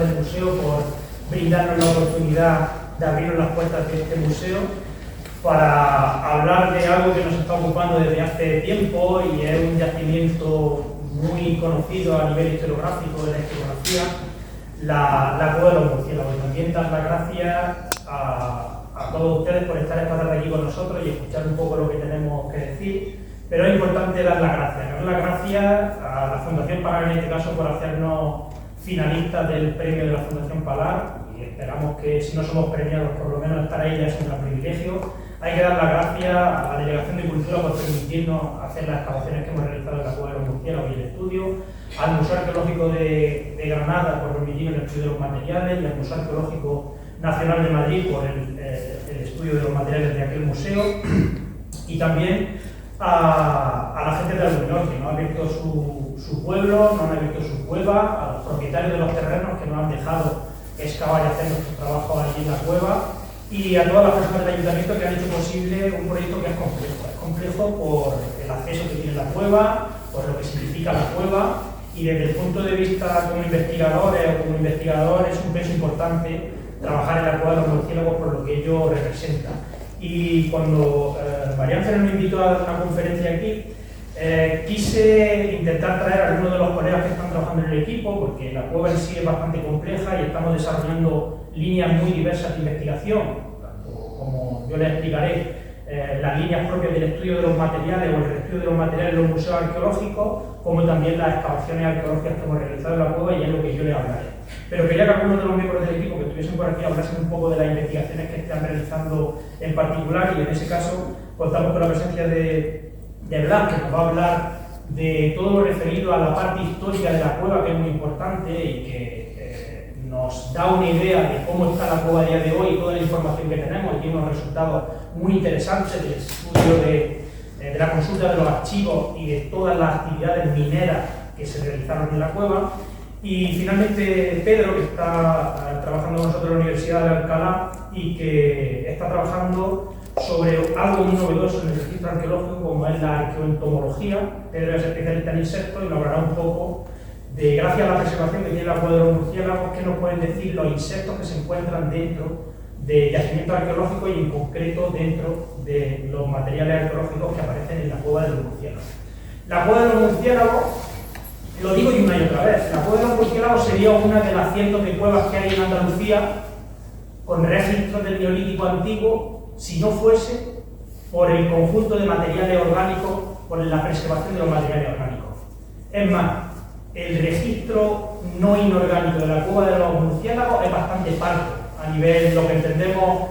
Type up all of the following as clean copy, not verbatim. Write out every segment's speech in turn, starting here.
del museo por brindarnos la oportunidad de abrirnos las puertas de este museo para hablar de algo que nos está ocupando desde hace tiempo y es un yacimiento muy conocido a nivel historiográfico de la historiografía, la Cueva de los Murciélagos. También dar las gracias a todos ustedes por estar esta tarde aquí con nosotros y escuchar un poco lo que tenemos que decir, pero es importante dar las gracias. Dar las gracias a la Fundación Palar, en este caso, por hacernos finalistas del premio de la Fundación Palar, y esperamos que si no somos premiados, por lo menos estar ahí ya es un gran privilegio. Hay que dar las gracias a la Delegación de Cultura por permitirnos hacer las excavaciones que hemos realizado en la Cueva de los Murciélagos y el estudio, al Museo Arqueológico de Granada por permitirnos el estudio de los materiales, y al Museo Arqueológico Nacional de Madrid por el estudio de los materiales de aquel museo, y también a la gente de Albuñol, que nos ha abierto su pueblo, nos han abierto su cueva, a los propietarios de los terrenos que nos han dejado excavar y hacer nuestro trabajo allí en la cueva, y a todas las personas del ayuntamiento que han hecho posible un proyecto que es complejo. Es complejo por el acceso que tiene la cueva, por lo que significa la cueva, y desde el punto de vista como investigadores o como investigador es un peso importante trabajar en la Cueva de los Murciélagos por lo que ello representa. Y cuando María Ángeles me invitó a dar una conferencia aquí, quise intentar traer a algunos de los colegas que están trabajando en el equipo, porque la cueva en sí es bastante compleja y estamos desarrollando líneas muy diversas de investigación, tanto como yo les explicaré, las líneas propias del estudio de los materiales o el estudio de los materiales en los museos arqueológicos, como también las excavaciones arqueológicas que hemos realizado en la cueva, y es lo que yo les hablaré. Pero quería que algunos de los miembros del equipo que estuviesen por aquí hablasen un poco de las investigaciones que están realizando en particular, y en ese caso contamos con la presencia de Blas, que nos va a hablar de todo lo referido a la parte histórica de la cueva, que es muy importante y que nos da una idea de cómo está la cueva a día de hoy y toda la información que tenemos. Tiene unos resultados muy interesantes del estudio de la consulta de los archivos y de todas las actividades mineras que se realizaron en la cueva. Y finalmente Pedro, que está trabajando con nosotros en la Universidad de Alcalá y que está trabajando sobre algo muy novedoso en el registro arqueológico, como es la arqueoentomología. Pedro es especialista en insectos y nos hablará un poco de, gracias a la preservación que tiene la Cueva de los Murciélagos, qué nos pueden decir los insectos que se encuentran dentro de yacimientos arqueológicos y en concreto dentro de los materiales arqueológicos que aparecen en la Cueva de los Murciélagos. La Cueva de los Murciélagos, lo digo y una y otra vez, la Cueva de los Murciélagos sería una de las cientos de cuevas que hay en Andalucía con registros del Neolítico antiguo, si no fuese por el conjunto de materiales orgánicos, por la preservación de los materiales orgánicos. Es más, el registro no inorgánico de la Cueva de los Murciélagos es bastante parco, a nivel de lo que entendemos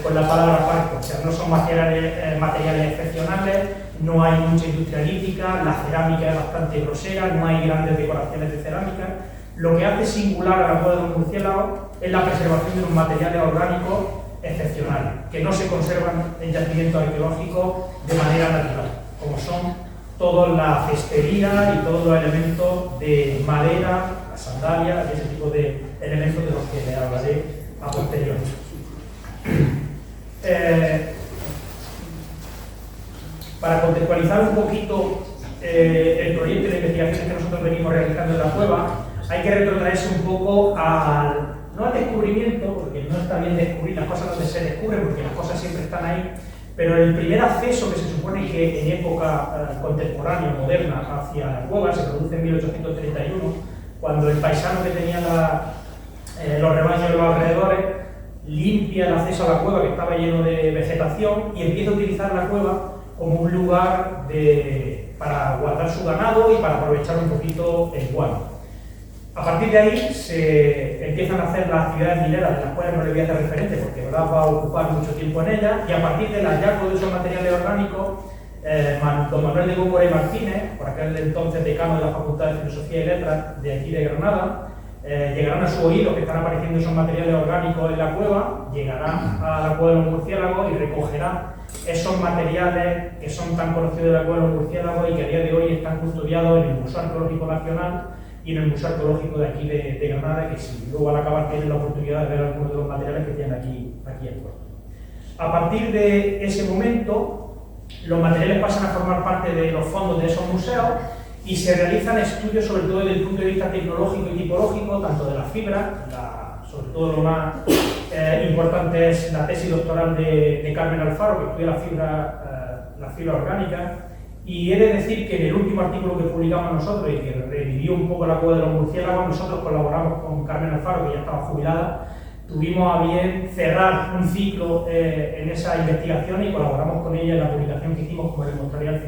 con la palabra parco. O sea, no son materiales excepcionales, no hay mucha industria lítica, la cerámica es bastante grosera, no hay grandes decoraciones de cerámica. Lo que hace singular a la Cueva de los Murciélagos es la preservación de los materiales orgánicos excepcionales, que no se conservan en yacimientos arqueológicos de manera natural, como son toda la cestería y todos los elementos de madera, las sandalias y ese tipo de elementos de los que les hablaré a posteriori. Para contextualizar un poquito el proyecto de investigaciones que nosotros venimos realizando en la cueva, hay que retrotraerse un poco no al descubrimiento, porque no está bien descubrir las cosas donde se descubren, porque las cosas siempre están ahí, pero el primer acceso que se supone que en época contemporánea, moderna, hacia la cueva se produce en 1831, cuando el paisano que tenía los rebaños de los alrededores limpia el acceso a la cueva, que estaba lleno de vegetación, y empieza a utilizar la cueva como un lugar para guardar su ganado y para aprovechar un poquito el guano. A partir de ahí se empiezan a hacer las actividades mineras, de las cuales no le voy a hacer referente porque Blas va a ocupar mucho tiempo en ellas, y a partir del hallazgo de esos materiales orgánicos, don Manuel de Góngora y Martínez, por aquel entonces decano de la Facultad de Filosofía y Letras de aquí de Granada, llegarán a su oído que están apareciendo esos materiales orgánicos en la cueva, llegarán a la Cueva de los Murciélagos y recogerán esos materiales que son tan conocidos de la Cueva de los Murciélagos y que a día de hoy están custodiados en el Museo Arqueológico Nacional y en el Museo Arqueológico de aquí de Granada, que si luego al acabar tienen la oportunidad de ver algunos de los materiales que tienen aquí en puerto. A partir de ese momento, los materiales pasan a formar parte de los fondos de esos museos y se realizan estudios sobre todo desde el punto de vista tecnológico y tipológico, tanto de la fibra, sobre todo lo más importante es la tesis doctoral de Carmen Alfaro, que estudia la fibra orgánica, y he de decir que en el último artículo que publicamos nosotros y que revivió un poco la cueva de los murciélagos, nosotros colaboramos con Carmen Alfaro, que ya estaba jubilada, tuvimos a bien cerrar un ciclo en esa investigación y colaboramos con ella en la publicación que hicimos, como les mostraré al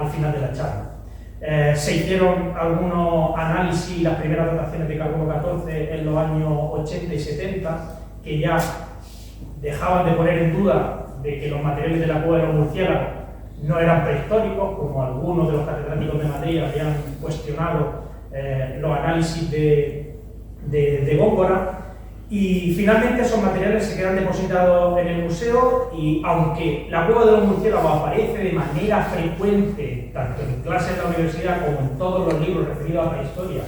final de la charla. Se hicieron algunos análisis, las primeras dataciones de carbono 14 en los años 80 y 70, que ya dejaban de poner en duda de que los materiales de la cueva de los murciélagos no eran prehistóricos, como algunos de los catedráticos de Madrid habían cuestionado los análisis de Góngora. Y finalmente esos materiales se quedan depositados en el museo y aunque la cueva de los murciélagos aparece de manera frecuente tanto en clases de la universidad como en todos los libros referidos a la historia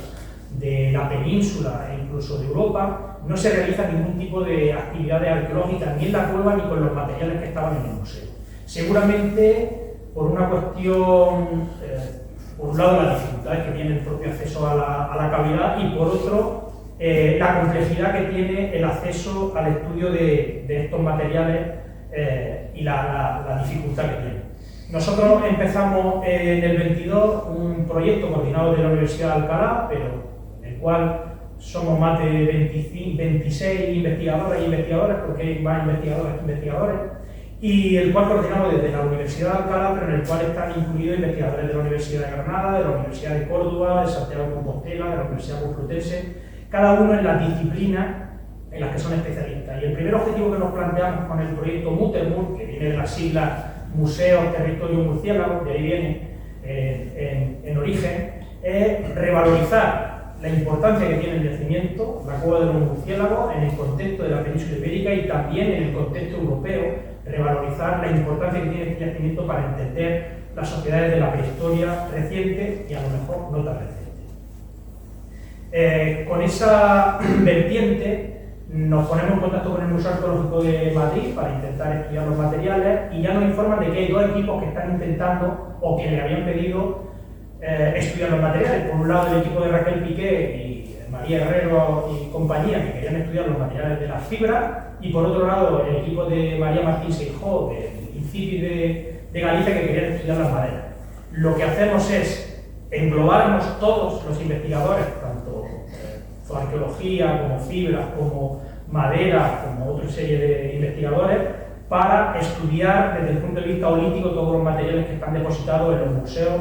de la península e incluso de Europa, no se realiza ningún tipo de actividades arqueológicas ni en la cueva ni con los materiales que estaban en el museo. Seguramente por una cuestión, por un lado las dificultades que tiene el propio acceso a la cavidad y por otro la complejidad que tiene el acceso al estudio de estos materiales y la dificultad que tiene. Nosotros empezamos en el 22 un proyecto coordinado de la Universidad de Alcalá, pero en el cual somos más de 26 investigadoras e investigadores, porque hay más investigadores que investigadores, y el cual coordinamos desde la Universidad de Alcalá, pero en el cual están incluidos investigadores de la Universidad de Granada, de la Universidad de Córdoba, de Santiago de Compostela, de la Universidad Complutense, cada uno en las disciplinas en las que son especialistas. Y el primer objetivo que nos planteamos con el proyecto MUTERMUR, que viene de las siglas Museos, Territorio, Murciélago, de ahí viene en origen, es revalorizar la importancia que tiene el yacimiento, la cueva de los murciélagos, en el contexto de la península ibérica y también en el contexto europeo, revalorizar la importancia que tiene este yacimiento para entender las sociedades de la prehistoria reciente y a lo mejor no tan reciente. Con esa vertiente nos ponemos en contacto con el Museo Arqueológico de Madrid para intentar estudiar los materiales y ya nos informan de que hay dos equipos que están intentando o que le habían pedido estudiar los materiales. Por un lado el equipo de Raquel Piqué y María Herrero y compañía, que querían estudiar los materiales de las fibras, y por otro lado el equipo de María Martín Seijó del INCIBI de Galicia, que querían estudiar las maderas. Lo que hacemos es englobarnos todos los investigadores, tanto zoarqueología como fibras, como madera, como otra serie de investigadores, para estudiar desde el punto de vista holítico todos los materiales que están depositados en los museos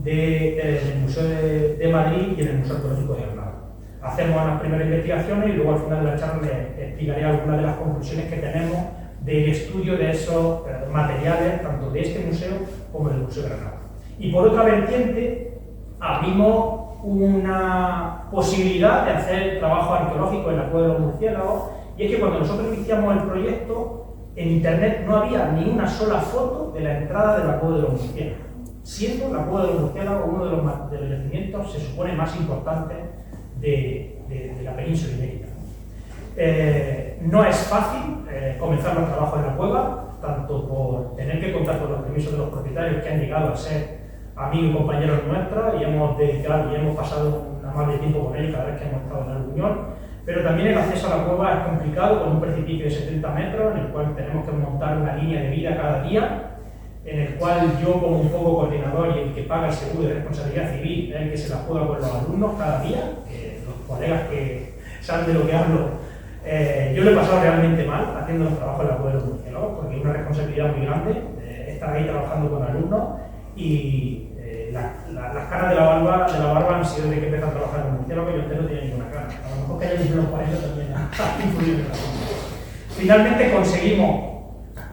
del Museo de Madrid y en el Museo Arqueológico de Granada. Hacemos unas primeras investigaciones y luego al final de la charla les explicaré algunas de las conclusiones que tenemos del estudio de esos materiales, tanto de este museo como del Museo de Granada. Y por otra vertiente, abrimos una posibilidad de hacer trabajo arqueológico en la cueva de los murciélagos, y es que cuando nosotros iniciamos el proyecto, en internet no había ni una sola foto de la entrada de la cueva de los murciélagos, siendo la cueva de los murciélagos uno de los yacimientos, se supone, más importantes de la península ibérica. No es fácil comenzar los trabajos en la cueva, tanto por tener que contar con los permisos de los propietarios, que han llegado a ser amigos y compañeros nuestros, y hemos dedicado y hemos pasado un amable tiempo con ellos cada vez que hemos estado en la reunión, pero también el acceso a la cueva es complicado, con un precipicio de 70 metros, en el cual tenemos que montar una línea de vida cada día, en el cual yo, como un poco coordinador y el que paga el seguro de responsabilidad civil, es el que se la juega con los alumnos cada día, los colegas que saben de lo que hablo. Yo lo he pasado realmente mal haciendo los trabajos en la cueva de los murciélagos, porque es una responsabilidad muy grande estar ahí trabajando con alumnos, y las caras de la barba han sido de que empezó a trabajar en el murciélago, que yo entero no tenía ninguna cara. A lo mejor que haya dicho los 40 también ha influido en la cosa. Finalmente conseguimos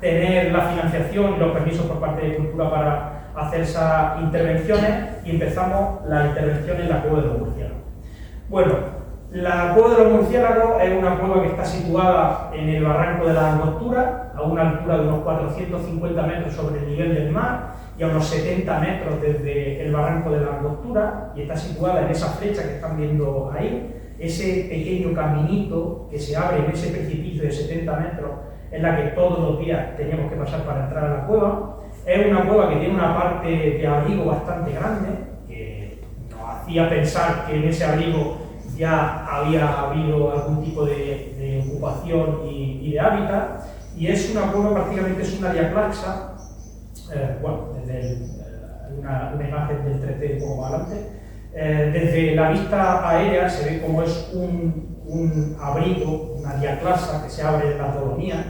tener la financiación y los permisos por parte de Cultura para hacer esas intervenciones, y empezamos la intervención en la cueva de los murciélagos. Bueno, la cueva de los murciélagos es una cueva que está situada en el barranco de la Angostura, a una altura de unos 450 metros sobre el nivel del mar y a unos 70 metros desde el barranco de la Angostura, y está situada en esa flecha que están viendo ahí, ese pequeño caminito que se abre en ese precipicio de 70 metros en la que todos los días teníamos que pasar para entrar a la cueva. Es una cueva que tiene una parte de abrigo bastante grande, que hacía pensar que en ese abrigo ya había habido algún tipo de ocupación y de hábitat, y es una cueva, prácticamente es una diaclaxa, bueno, una imagen del 3D un poco más adelante. Desde la vista aérea se ve como es un abrigo, una diaclasa que se abre en las Dolomitas.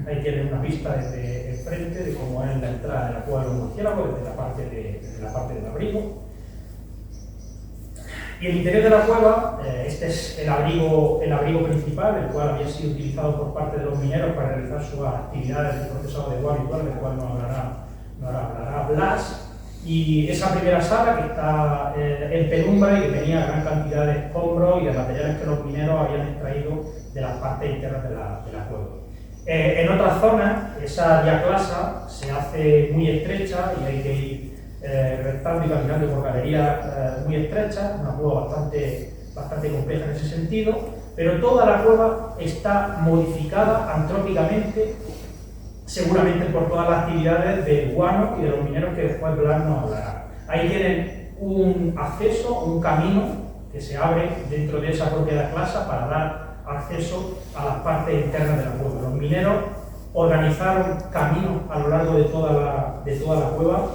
Ahí tienen una vista desde el frente de cómo es la entrada de la cueva de los murciélagos, desde la parte del abrigo. Y el interior de la cueva, este es el abrigo principal, el cual había sido utilizado por parte de los mineros para realizar sus actividades de procesado de agua habitual, del cual nos hablará Blas. Y esa primera sala, que está en penumbra y que tenía gran cantidad de escombros y de materiales que los mineros habían extraído de las partes internas de la cueva. En otras zonas, esa diaclasa se hace muy estrecha y hay que ir rectando y caminando por galerías muy estrechas, una cueva bastante compleja en ese sentido, pero toda la cueva está modificada antrópicamente, seguramente por todas las actividades del guano y de los mineros que después Blas nos hablará. Ahí tienen un acceso, un camino que se abre dentro de esa propia diaclasa para dar acceso a las partes internas de la cueva. Los mineros organizaron caminos a lo largo de toda la cueva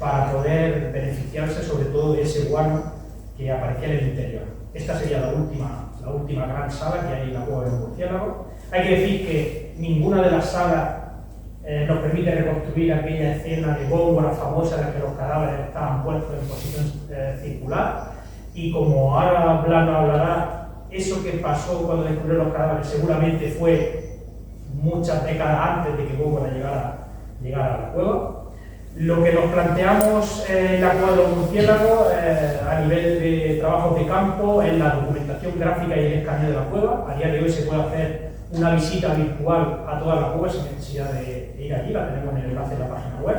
para poder beneficiarse sobre todo de ese guano que aparecía en el interior. Esta sería la última gran sala que hay en la cueva de los murciélagos. Hay que decir que ninguna de las salas nos permite reconstruir aquella escena de Góngora famosa en la que los cadáveres estaban puestos en posición circular, y como ahora Blas nos hablará, eso que pasó cuando descubrieron los cadáveres seguramente fue muchas décadas antes de que Góngora llegara a la cueva. Lo que nos planteamos en la cueva de los murciélagos a nivel de trabajos de campo es la documentación gráfica y el escaneo de la cueva. A día de hoy se puede hacer una visita virtual a toda la cueva sin necesidad de ir allí, la tenemos en el enlace de la página web.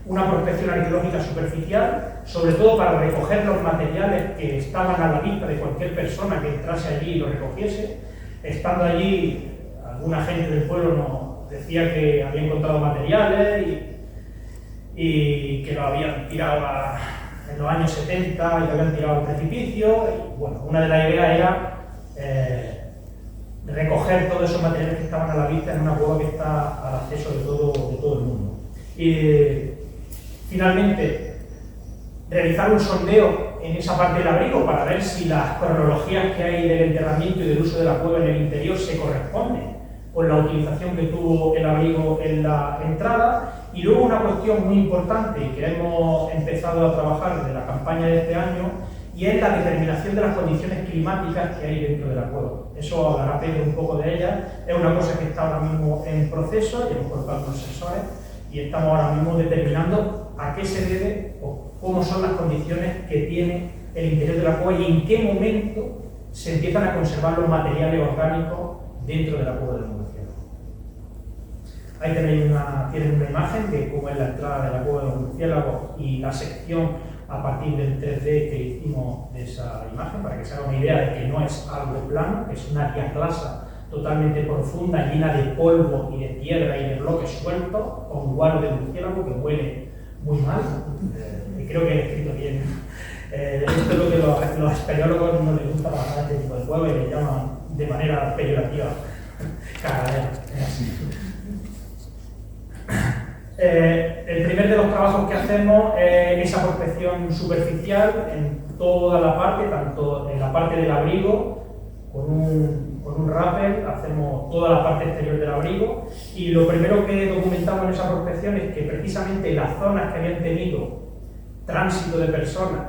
Una prospección arqueológica superficial, sobre todo para recoger los materiales que estaban a la vista de cualquier persona que entrase allí y los recogiese. Estando allí, alguna gente del pueblo nos decía que había encontrado materiales y que lo habían tirado en los años 70 y lo habían tirado al precipicio. Y bueno, una de las ideas era recoger todos esos materiales que estaban a la vista en una cueva que está al acceso de todo el mundo. Y finalmente, realizar un sondeo en esa parte del abrigo para ver si las cronologías que hay del enterramiento y del uso de la cueva en el interior se corresponden con la utilización que tuvo el abrigo en la entrada. Y luego una cuestión muy importante que hemos empezado a trabajar desde la campaña de este año, y es la determinación de las condiciones climáticas que hay dentro de la cueva. Eso hablará Pedro un poco de ella. Es una cosa que está ahora mismo en proceso, y hemos colocado los sensores y estamos ahora mismo determinando a qué se debe o cómo son las condiciones que tiene el interior de la cueva y en qué momento se empiezan a conservar los materiales orgánicos dentro de la cueva del murciélago. Ahí tienen una imagen de cómo es la entrada de la cueva de los murciélagos y la sección a partir del 3D que hicimos de esa imagen, para que se haga una idea de que no es algo plano, es una diaclasa totalmente profunda, llena de polvo y de piedra y de bloques sueltos, con guano de murciélago que huele muy mal. Y creo que he escrito bien. Esto es lo que los espeleólogos no les gusta trabajar este tipo de cueva y le llaman de manera peyorativa cagadera. El primer de los trabajos que hacemos es esa prospección superficial en toda la parte, tanto en la parte del abrigo, con un rappel hacemos toda la parte exterior del abrigo, y lo primero que documentamos en esa prospección es que precisamente las zonas que habían tenido tránsito de personas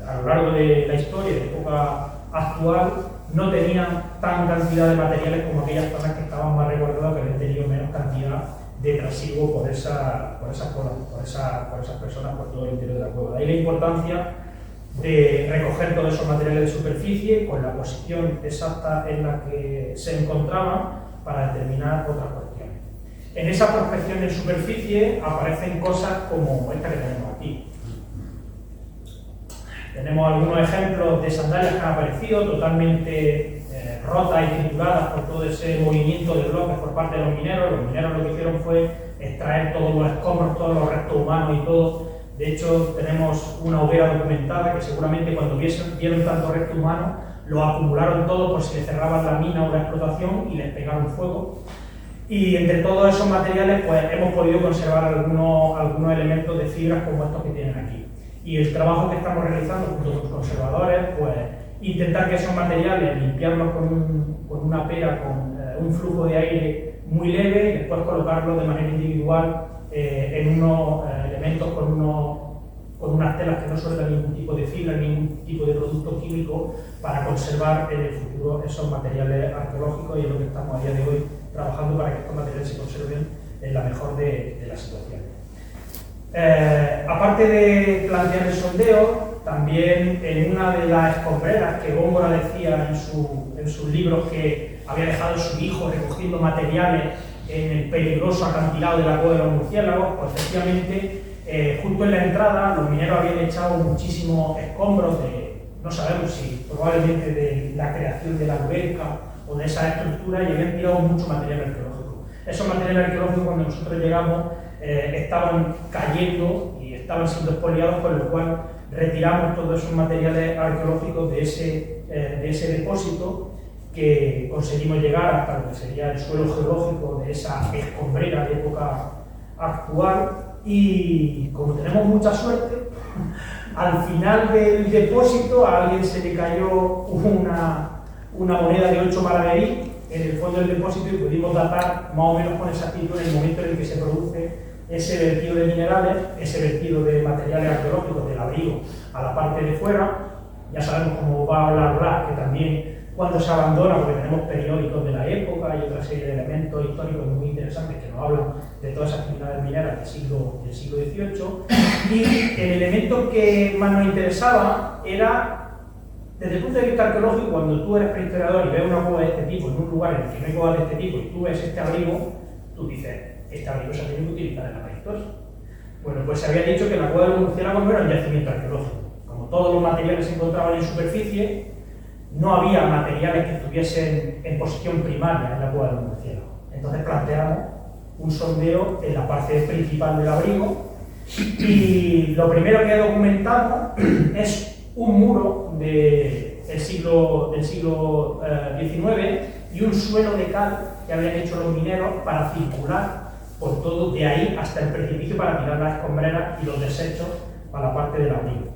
a lo largo de la historia de época actual no tenían tan cantidad de materiales como aquellas zonas que estaban más recordadas, que habían tenido menos cantidad de trasiego por esas personas por todo el interior de la cueva. De ahí la importancia de recoger todos esos materiales de superficie con la posición exacta en la que se encontraban para determinar otras cuestiones. En esa prospección en superficie aparecen cosas como esta que tenemos aquí. Tenemos algunos ejemplos de sandalias que han aparecido totalmente rotas y trituradas por todo ese movimiento de bloques por parte de los mineros. Los mineros lo que hicieron fue extraer todos los escombros, todos los restos humanos y todo De hecho, tenemos una hoguera documentada que seguramente cuando vieron tanto resto humano, lo acumularon todo por si le cerraban la mina o la explotación y les pegaron fuego. Y entre todos esos materiales pues, hemos podido conservar algunos elementos de fibras como estos que tienen aquí. Y el trabajo que estamos realizando junto con los conservadores, pues intentar que esos materiales, limpiarlos con una pera, con un flujo de aire muy leve y después colocarlos de manera individual en unos elementos con unas telas que no sueltan ningún tipo de fibra, ningún tipo de producto químico para conservar en el futuro esos materiales arqueológicos, y es lo que estamos a día de hoy trabajando para que estos materiales se conserven en la mejor de las situaciones. Aparte de plantear el sondeo, también en una de las escombreras que Góngora decía en sus libros que había dejado su hijo recogiendo materiales en el peligroso acantilado de la Cueva de los Murciélagos, pues efectivamente justo en la entrada los mineros habían echado muchísimos escombros no sabemos si probablemente de la creación de la alberca o de esa estructura, y habían tirado mucho material arqueológico. Esos materiales arqueológicos cuando nosotros llegamos estaban cayendo y estaban siendo expoliados, con lo cual retiramos todos esos materiales arqueológicos de ese depósito, que conseguimos llegar hasta lo que sería el suelo geológico de esa escombrera de época actual. Y como tenemos mucha suerte, al final del depósito a alguien se le cayó una moneda de 8 maravedí en el fondo del depósito, y pudimos datar más o menos con exactitud el momento en el que se produce ese vertido de minerales, ese vertido de materiales arqueológicos del abrigo a la parte de fuera. Ya sabemos cómo va a hablar, que también cuando se abandona, porque tenemos periódicos de la época y otra serie de elementos históricos muy interesantes que nos hablan de todas esas actividades mineras del siglo XVIII. Y el elemento que más nos interesaba era, desde el punto de vista arqueológico, cuando tú eres prehistoriador y ves una cueva de este tipo en un lugar en el que no hay cuevas de este tipo y tú ves este abrigo, tú dices, este abrigo se ha tenido que utilizar en la prehistoria. Bueno, pues se había dicho que la Cueva de los Murciélagos no era un yacimiento arqueológico. Como todos los materiales se encontraban en superficie, no había materiales que estuviesen en posición primaria en la Cueva de los Murciélagos. Entonces planteamos un sondeo en la parte principal del abrigo, y lo primero que documentamos es un muro del siglo XIX y un suelo de cal que habían hecho los mineros para circular por todo, de ahí hasta el precipicio, para tirar las escombreras y los desechos para la parte del abrigo.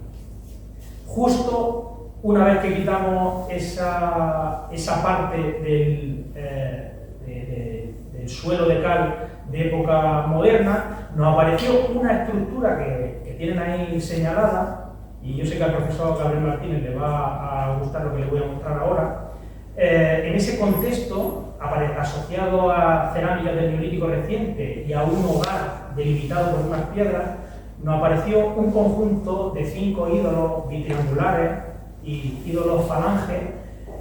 Justo una vez que quitamos esa parte del suelo de cal de época moderna, nos apareció una estructura que tienen ahí señalada, y yo sé que al profesor Gabriel Martínez le va a gustar lo que le voy a mostrar ahora. En ese contexto, asociado a cerámicas del Neolítico reciente y a un hogar delimitado por unas piedras, nos apareció un conjunto de 5 ídolos bitriangulares y ídolos falanges,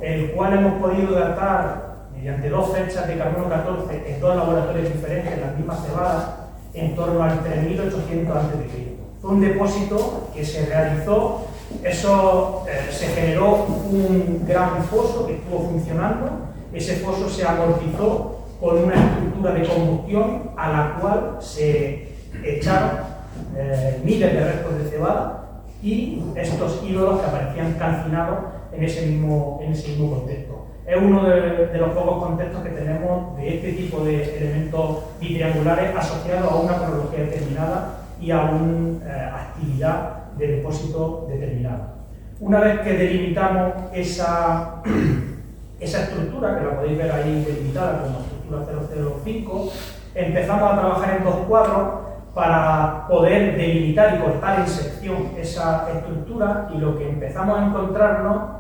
el cual hemos podido datar mediante 2 fechas de carbono 14 en 2 laboratorios diferentes, en las mismas cebadas, en torno al 3800 a.C. Fue un depósito que se realizó, se generó un gran foso que estuvo funcionando. Ese foso se amortizó con una estructura de combustión a la cual se echaron miles de restos de cebada y estos ídolos que aparecían calcinados en ese mismo contexto. Es uno de los pocos contextos que tenemos de este tipo de elementos bitriangulares asociados a una cronología determinada y a una actividad de depósito determinada. Una vez que delimitamos esa estructura, que la podéis ver ahí delimitada como estructura 005, empezamos a trabajar en 2 cuadros para poder delimitar y cortar en sección esa estructura, y lo que empezamos a encontrarnos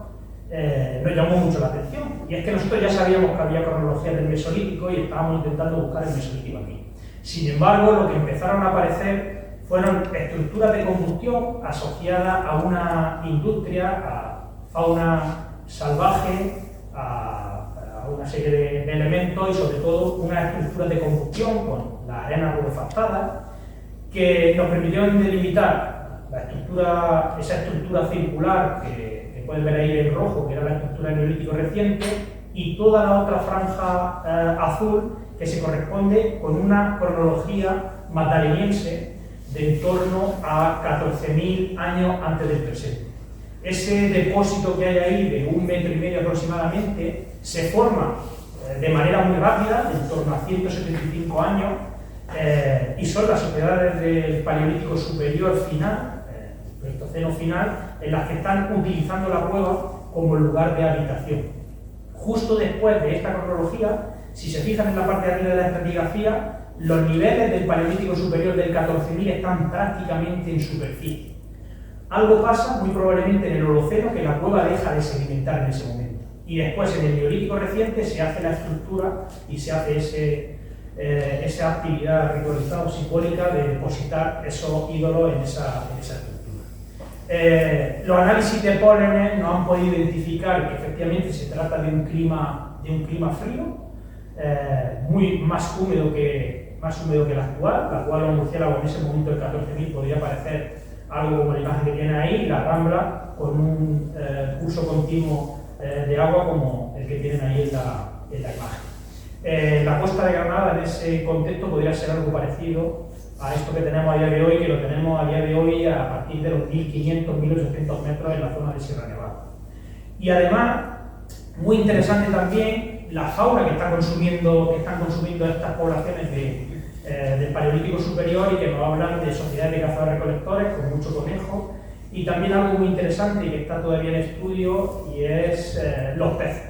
nos llamó mucho la atención, y es que nosotros ya sabíamos que había cronología del Mesolítico y estábamos intentando buscar el Mesolítico aquí. Sin embargo, lo que empezaron a aparecer fueron estructuras de combustión asociadas a una industria, a fauna salvaje, a una serie de elementos, y sobre todo una estructura de combustión con la arena rurefactada, que nos permitieron delimitar esa estructura circular que pueden ver ahí en rojo, que era la estructura del Neolítico reciente, y toda la otra franja azul que se corresponde con una cronología magdaleniense, de en torno a 14.000 años antes del presente. Ese depósito que hay ahí de 1,5 metros aproximadamente se forma de manera muy rápida, en torno a 175 años, y son las sociedades del Paleolítico Superior final, Pleistoceno final, en las que están utilizando la cueva como lugar de habitación. Justo después de esta cronología, si se fijan en la parte de arriba de la estratigrafía, los niveles del Paleolítico Superior del 14.000 están prácticamente en superficie. Algo pasa, muy probablemente en el Holoceno, que la cueva deja de sedimentar en ese momento. Y después, en el Neolítico reciente, se hace la estructura y se hace esa actividad ritualizada o simbólica de depositar esos ídolos en esa estructura. Los análisis de pólenes nos han podido identificar que efectivamente se trata de un clima frío, más húmedo que el actual, la cual los murciélagos en ese momento del 14.000 podría parecer algo como la imagen que tiene ahí, la Rambla, con un curso continuo de agua como el que tienen ahí en la imagen. La costa de Granada en ese contexto podría ser algo parecido a esto que tenemos a día de hoy, que lo tenemos a día de hoy a partir de los 1.500-1.800 metros en la zona de Sierra Nevada. Y además, muy interesante también la fauna que están consumiendo estas poblaciones del Paleolítico Superior y que nos hablan de sociedades de cazadores-recolectores con mucho conejo, y también algo muy interesante y que está todavía en estudio, y es los peces.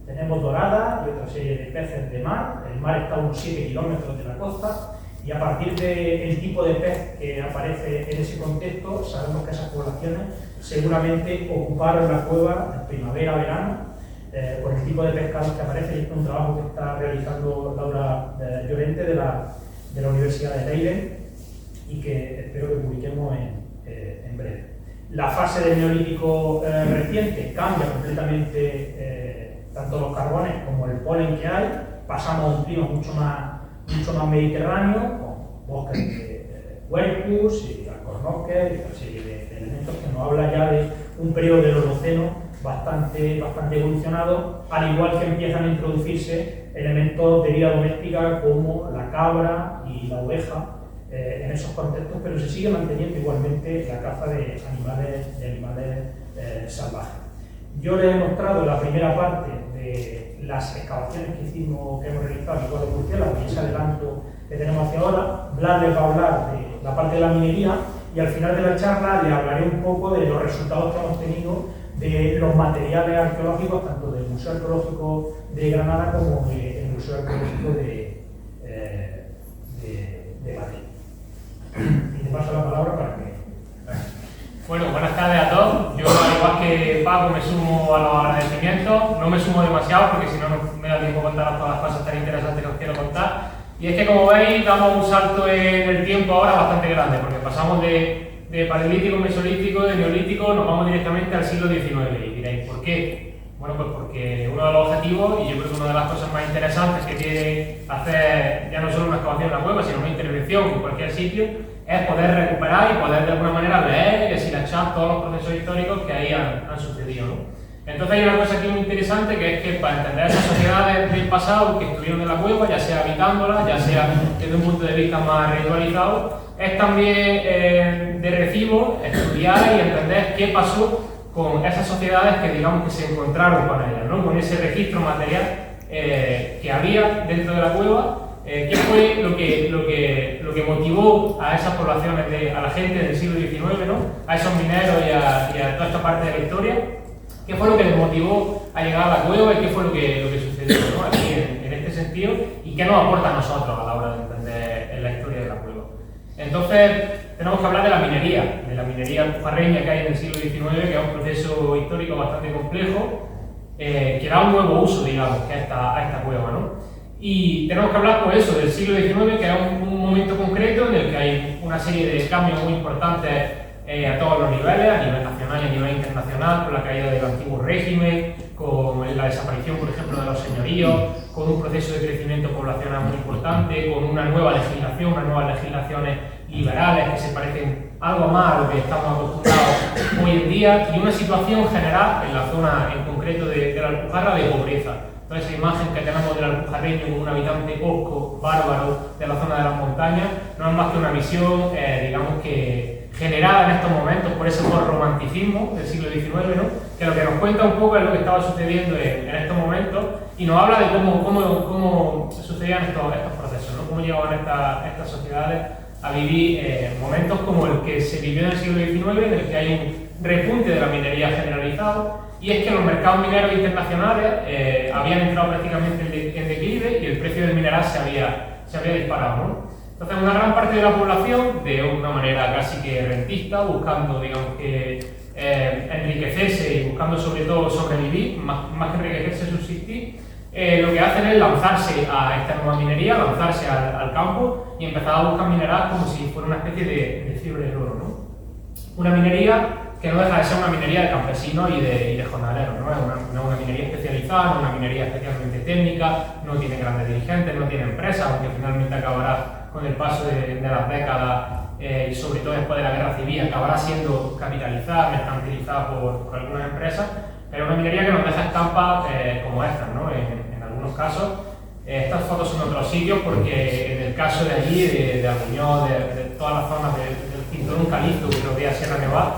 Tenemos doradas y otra serie de peces de mar. El mar está a unos 7 kilómetros de la costa, y a partir del tipo de pez que aparece en ese contexto, sabemos que esas poblaciones seguramente ocuparon la cueva en primavera-verano por el tipo de pescados que aparece. Y este es un trabajo que está realizando Laura Llorente de la Universidad de Leiden y que espero que publiquemos en breve. La fase del Neolítico reciente cambia completamente tanto los carbones como el polen que hay. Pasamos a un clima mucho más mediterráneo, con bosques de huercus y alcornoques y otra serie de elementos que nos habla ya de un periodo del Holoceno bastante evolucionado, al igual que empiezan a introducirse elementos de vida doméstica como la cabra y la oveja en esos contextos, pero se sigue manteniendo igualmente la caza de animales salvajes. Yo les he mostrado la primera parte de las excavaciones que hemos realizado en el cuadro murciélago y ese adelanto que tenemos hacia ahora. Blas les va a hablar de la parte de la minería y al final de la charla les hablaré un poco de los resultados que hemos tenido de los materiales arqueológicos, tanto del Museo Arqueológico de Granada como del Museo Arqueológico de Madrid. Y te paso la palabra para que... Bueno, buenas tardes a todos. Yo, al igual que Paco, me sumo a los agradecimientos. No me sumo demasiado porque si no, no me da tiempo a contar todas las cosas tan interesantes que os quiero contar. Y es que, como veis, damos un salto en el tiempo ahora bastante grande, porque pasamos de paleolítico, mesolítico, de neolítico, nos vamos directamente al siglo XIX. Y diréis, ¿por qué? Bueno, pues porque uno de los objetivos, y yo creo que una de las cosas más interesantes que tiene hacer ya no solo una excavación en la cueva, sino una intervención en cualquier sitio, es poder recuperar y poder de alguna manera leer y deshilachar todos los procesos históricos que ahí han sucedido, ¿no? Entonces hay una cosa aquí muy interesante, que es que para entender esas sociedades del pasado que estuvieron en la cueva, ya sea habitándolas, ya sea desde un punto de vista más ritualizado, es también de recibo estudiar y entender qué pasó con esas sociedades que digamos que se encontraron con ellas, ¿no? Con ese registro material que había dentro de la cueva. ¿Qué fue lo que motivó a esas poblaciones, a la gente del siglo XIX, ¿no? A esos mineros y a toda esta parte de la historia? ¿Qué fue lo que les motivó a llegar a la cueva y qué fue lo que sucedió, ¿no? Aquí en este sentido? ¿Y qué nos aporta a nosotros a la hora de entender la historia de la cueva? Entonces, tenemos que hablar de la minería alpujarreña que hay en el siglo XIX, que es un proceso histórico bastante complejo, que da un nuevo uso, digamos, a esta cueva, ¿no? Y tenemos que hablar, pues eso, del siglo XIX, que es un momento concreto en el que hay una serie de cambios muy importantes a todos los niveles, a nivel nacional y a nivel internacional, con la caída del antiguo régimen, con la desaparición, por ejemplo, de los señoríos, con un proceso de crecimiento poblacional muy importante, con una nueva legislación, unas nuevas legislaciones liberales que se parecen algo más a lo que estamos acostumbrados hoy en día, y una situación general en la zona en concreto de la Alpujarra de pobreza. toda esa imagen que tenemos del alpujarreño como un habitante hosco, bárbaro de la zona de las montañas, no es más que una visión, digamos que generada en estos momentos por ese romanticismo del siglo XIX, ¿no? Que lo que nos cuenta un poco es lo que estaba sucediendo en estos momentos y nos habla de cómo sucedían estos procesos, ¿no? Cómo llegaban estas sociedades a vivir momentos como el que se vivió en el siglo XIX, en el que hay un repunte de la minería generalizado, y es que los mercados mineros internacionales habían entrado prácticamente en declive y el precio del mineral se había disparado, ¿no? Entonces, una gran parte de la población, de una manera casi que rentista, buscando, digamos que, enriquecerse y buscando sobre todo sobrevivir, más que enriquecerse, subsistir, lo que hacen es lanzarse a esta nueva minería, lanzarse al campo y empezar a buscar mineral como si fuera una especie de fiebre del oro, ¿no? Una minería que no deja de ser una minería de campesinos y de jornaleros, ¿no? Es una minería especializada, no una minería especialmente técnica, no tiene grandes dirigentes, no tiene empresas, aunque finalmente acabará con el paso de las décadas y sobre todo después de la guerra civil, acabará siendo capitalizada, mercantilizada por algunas empresas, pero una minería que nos deja estampas como estas, ¿no? En algunos casos. Estas fotos son de otros sitios porque en el caso de allí, de Arguñó, de todas las zonas del cinturón calizo que rodea Sierra Nevada,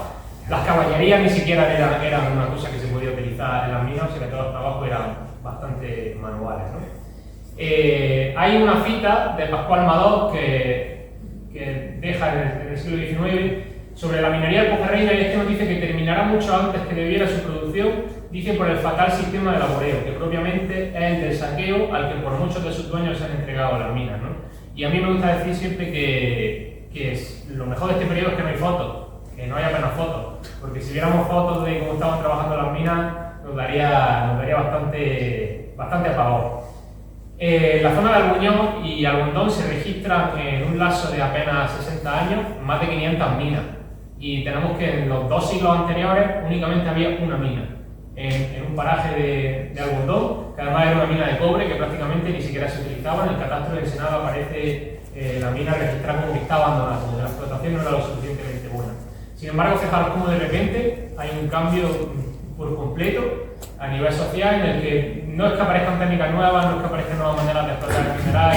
las caballerías ni siquiera eran una cosa que se podía utilizar en las minas, sino que todos los trabajos eran bastante manuales, ¿no? Hay una cita de Pascual Madoz que deja en el siglo XIX sobre la minería del Pujarreño, y es que nos dice que terminará mucho antes que debiera su producción, dice por el fatal sistema de laboreo, que propiamente es el del saqueo al que por muchos de sus dueños se han entregado a las minas, ¿no? Y a mí me gusta decir siempre que lo mejor de este periodo es que no hay fotos, que no hay apenas fotos, porque si viéramos fotos de cómo estaban trabajando las minas, nos daría bastante apagón. La zona de Arguñó y Algondón se registran en un lapso de apenas 60 años más de 500 minas, y tenemos que en los 2 siglos anteriores únicamente había una mina en un paraje de Algondón, que además era una mina de cobre que prácticamente ni siquiera se utilizaba. En el catastro de Ensenada aparece la mina registrada como que está abandonada, como que la explotación no era lo suficientemente buena. Sin embargo, fijaros cómo de repente hay un cambio por completo a nivel social, en el que no es que aparezcan técnicas nuevas, no es que aparezcan nuevas maneras de explotar el mineral,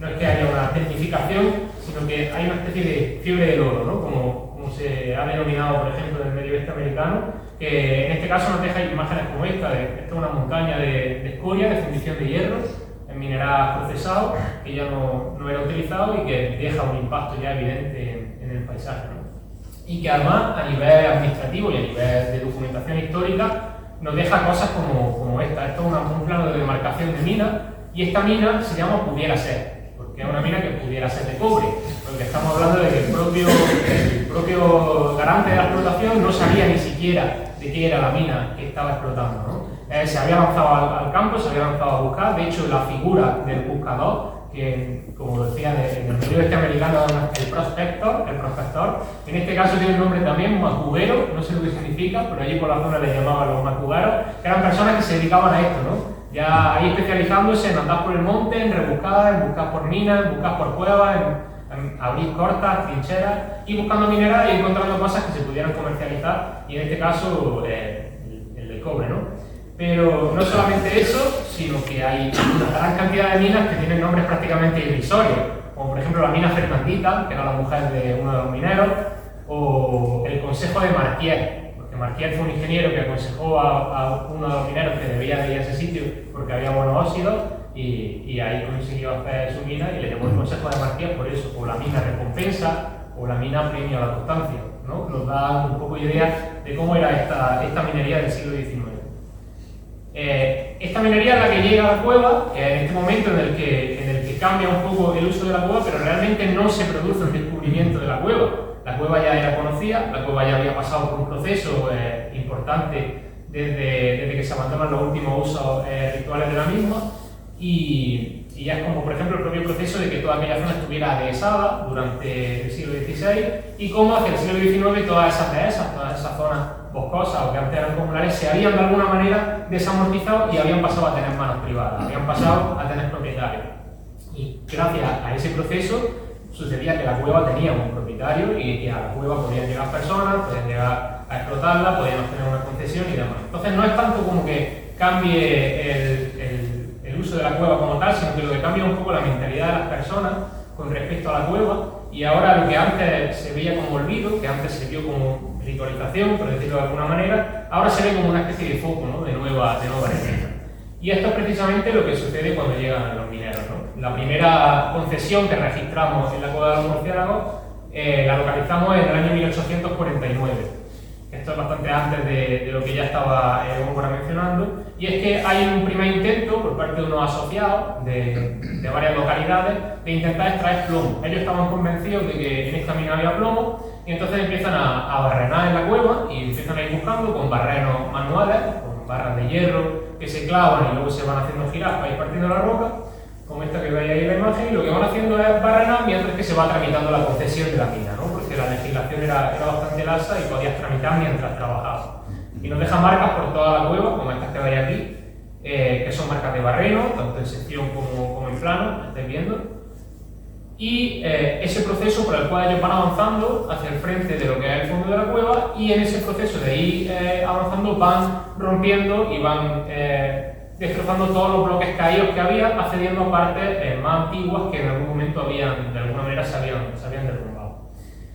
no es que haya una tecnificación, sino que hay una especie de fiebre del oro, ¿no? Como se ha denominado, por ejemplo, en el medio oeste americano, que en este caso nos deja imágenes como esta. Esta es una montaña de escoria, de fundición de hierro, en mineral procesado, que ya no era utilizado y que deja un impacto ya evidente en el paisaje, ¿no? Y que además, a nivel administrativo y a nivel de documentación histórica, nos deja cosas como esta. Esto es un plano de demarcación de mina, y esta mina se llama Pudiera Ser, porque es una mina que pudiera ser de cobre, porque estamos hablando de que el propio garante de la explotación no sabía ni siquiera de qué era la mina que estaba explotando, ¿no? Se había lanzado al campo, se había lanzado a buscar. De hecho, la figura del buscador, que, como decía en el medio oeste americano, el prospector, en este caso tiene el nombre también, macugero, no sé lo que significa, pero allí por la zona les llamaban los macugueros, que eran personas que se dedicaban a esto, ¿no? Ya ahí especializándose en andar por el monte, en rebuscar, en buscar por minas, en buscar por cuevas, en abrir cortas, trincheras, y buscando mineral y encontrando cosas que se pudieran comercializar, y en este caso el de cobre, ¿no? Pero no solamente eso, sino que hay una gran cantidad de minas que tienen nombres prácticamente irrisorios, como por ejemplo la mina Fernandita, que era la mujer de uno de los mineros, o el Consejo de Marquier, porque Marquier fue un ingeniero que aconsejó a uno de los mineros que debía de ir a ese sitio porque había monóxidos, y ahí consiguió hacer su mina y le llamó el Consejo de Marquier por eso, o la mina recompensa, o la mina premio a la constancia, ¿no? Nos da un poco idea de cómo era esta minería del siglo XIX. Esta minería es la que llega a la cueva, en este momento en el que cambia un poco el uso de la cueva, pero realmente no se produce el descubrimiento de la cueva. La cueva ya era conocida, la cueva ya había pasado por un proceso importante desde que se abandonan los últimos usos rituales de la misma, y ya es como, por ejemplo, el propio proceso de que toda aquella zona estuviera dehesada durante el siglo XVI, y cómo hacia el siglo XIX todas esas dehesas, todas esas zonas boscosas o que antes eran comunales, se habían de alguna manera desamortizado y habían pasado a tener manos privadas, habían pasado a tener propietarios. Y gracias a ese proceso sucedía que la cueva tenía un propietario, y que a la cueva podían llegar personas, podían llegar a explotarla, podían obtener una concesión y demás. Entonces no es tanto como que cambie el uso de la cueva como tal, sino que lo que cambia un poco la mentalidad de las personas con respecto a la cueva. Y ahora lo que antes se veía como olvido, que antes se vio como ritualización, por decirlo de alguna manera, ahora se ve como una especie de foco, ¿no? de nueva riqueza. Y esto es precisamente lo que sucede cuando llegan los mineros, ¿no? La primera concesión que registramos en la cueva de los murciélagos la localizamos en el año 1849. Esto es bastante antes de lo que ya estaba Góngora mencionando, y es que hay un primer intento por parte de unos asociados de varias localidades de intentar extraer plomo. Ellos estaban convencidos de que en esta mina había plomo, y entonces empiezan a barrenar en la cueva y empiezan a ir buscando con barrenos manuales, con barras de hierro que se clavan y luego se van haciendo girar para ir partiendo la roca, como esta que veis ahí en la imagen, y lo que van haciendo es barrenar mientras que se va tramitando la concesión de la mina, ¿no? Porque la legislación era bastante laxa y podías tramitar mientras trabajabas. Y nos deja marcas por toda la cueva, como estas que veis aquí, que son marcas de barreno, tanto en sección como en plano, estáis viendo. Y ese proceso por el cual ellos van avanzando hacia el frente de lo que es el fondo de la cueva, y en ese proceso de ir avanzando van rompiendo y van destrozando todos los bloques caídos que había, accediendo a partes más antiguas que en algún momento habían, de alguna manera se habían derrumbado.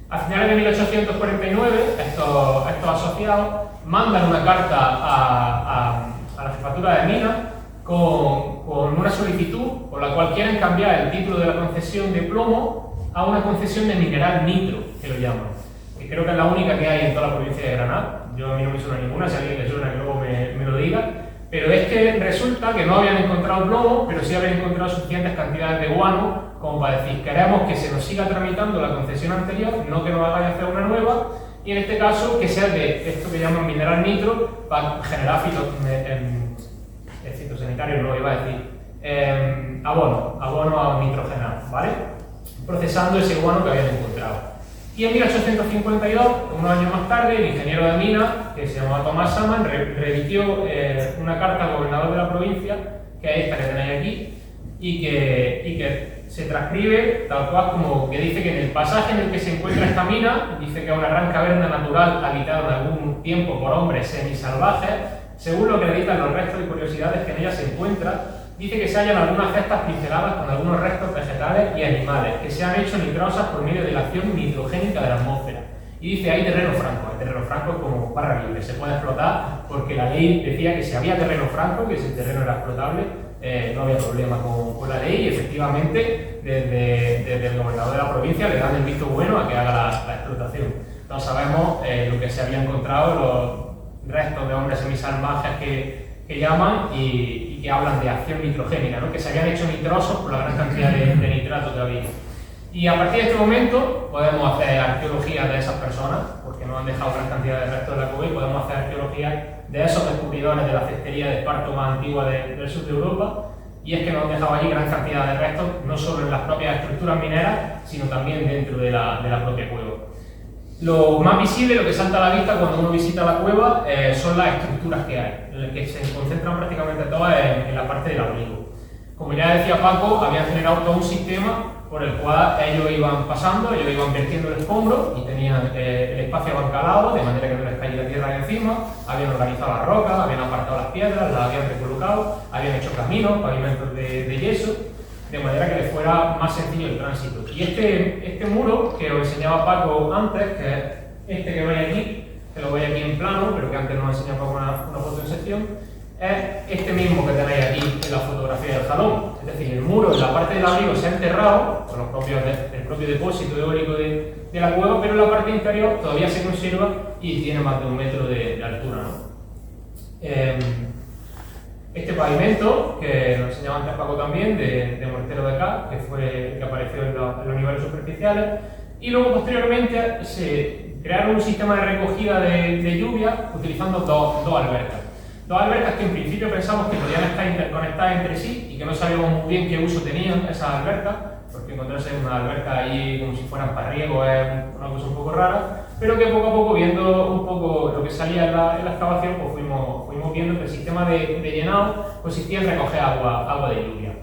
A finales de 1849, estos asociados mandan una carta a la jefatura de minas con una solicitud por la cual quieren cambiar el título de la concesión de plomo a una concesión de mineral nitro, que lo llaman, que creo que es la única que hay en toda la provincia de Granada. Yo a mí no me suena ninguna, si a alguien le suena que luego me lo diga, pero es que resulta que no habían encontrado plomo, pero sí habían encontrado suficientes cantidades de guano como para decir, queremos que se nos siga tramitando la concesión anterior, no que nos haga hacer una nueva, y en este caso que sea de esto que llaman mineral nitro para generar fitosanitario, no lo iba a decir, abono nitrogenado, ¿vale? Procesando ese guano que habían encontrado. Y en 1852, unos años más tarde, el ingeniero de minas, que se llamaba Tomás Saman, remitió una carta al gobernador de la provincia, que es esta que tenéis aquí, y que se transcribe tal cual como que dice que en el pasaje en el que se encuentra esta mina, dice que es una gran caverna natural habitada en algún tiempo por hombres semisalvajes, según lo que acreditan los restos y curiosidades que en ella se encuentran. Dice que se hallan algunas cestas pinceladas con algunos restos vegetales y animales que se han hecho nitrosas por medio de la acción nitrogénica de la atmósfera. Y dice, hay terreno franco. El terreno franco es como barra libre, se puede explotar porque la ley decía que si había terreno franco, que si el terreno era explotable, no había problema con la ley, y efectivamente desde el gobernador de la provincia le dan el visto bueno a que haga la explotación. No sabemos lo que se había encontrado, los restos de hombres semisalvajes que llaman y que hablan de acción nitrogénica, ¿no? Que se habían hecho nitrosos por la gran cantidad de nitrato que había. Y a partir de este momento podemos hacer arqueología de esas personas, porque nos han dejado gran cantidad de restos de la cueva, y podemos hacer arqueología de esos descubridores de la cestería de esparto más antigua del sur de Europa, y es que nos han dejado allí gran cantidad de restos, no solo en las propias estructuras mineras, sino también dentro de la propia cueva. Lo más visible, lo que salta a la vista cuando uno visita la cueva, son las estructuras que hay, que se concentran prácticamente todas en la parte del abrigo. Como ya decía Paco, habían generado todo un sistema por el cual ellos iban pasando, ellos iban vertiendo el escombro y tenían el espacio abancalado, de manera que no les cayera tierra encima, habían organizado las rocas, habían apartado las piedras, las habían recolocado, habían hecho caminos, pavimentos de yeso, de manera que les fuera más sencillo el tránsito. Y este muro que os enseñaba Paco antes, que es este que veis aquí, que lo veis aquí en plano, pero que antes nos enseñaba Paco una foto en sección, es este mismo que tenéis aquí en la fotografía del jalón. Es decir, el muro en la parte del abrigo se ha enterrado con el propio depósito eólico de la cueva, pero en la parte interior todavía se conserva y tiene más de 1 metro de altura, ¿no? Este pavimento, que nos enseñaba antes Paco también, de mortero de K, que apareció en los niveles superficiales, y luego posteriormente se crearon un sistema de recogida de lluvia utilizando dos albercas. Dos albercas que en principio pensamos que podían estar interconectadas entre sí y que no sabíamos muy bien qué uso tenían esas albercas, porque encontrarse una alberca ahí como si fueran para riego es una cosa un poco rara, pero que poco a poco, viendo un poco lo que salía en la excavación, pues fuimos viendo que el sistema de llenado consistía en recoger agua de lluvia.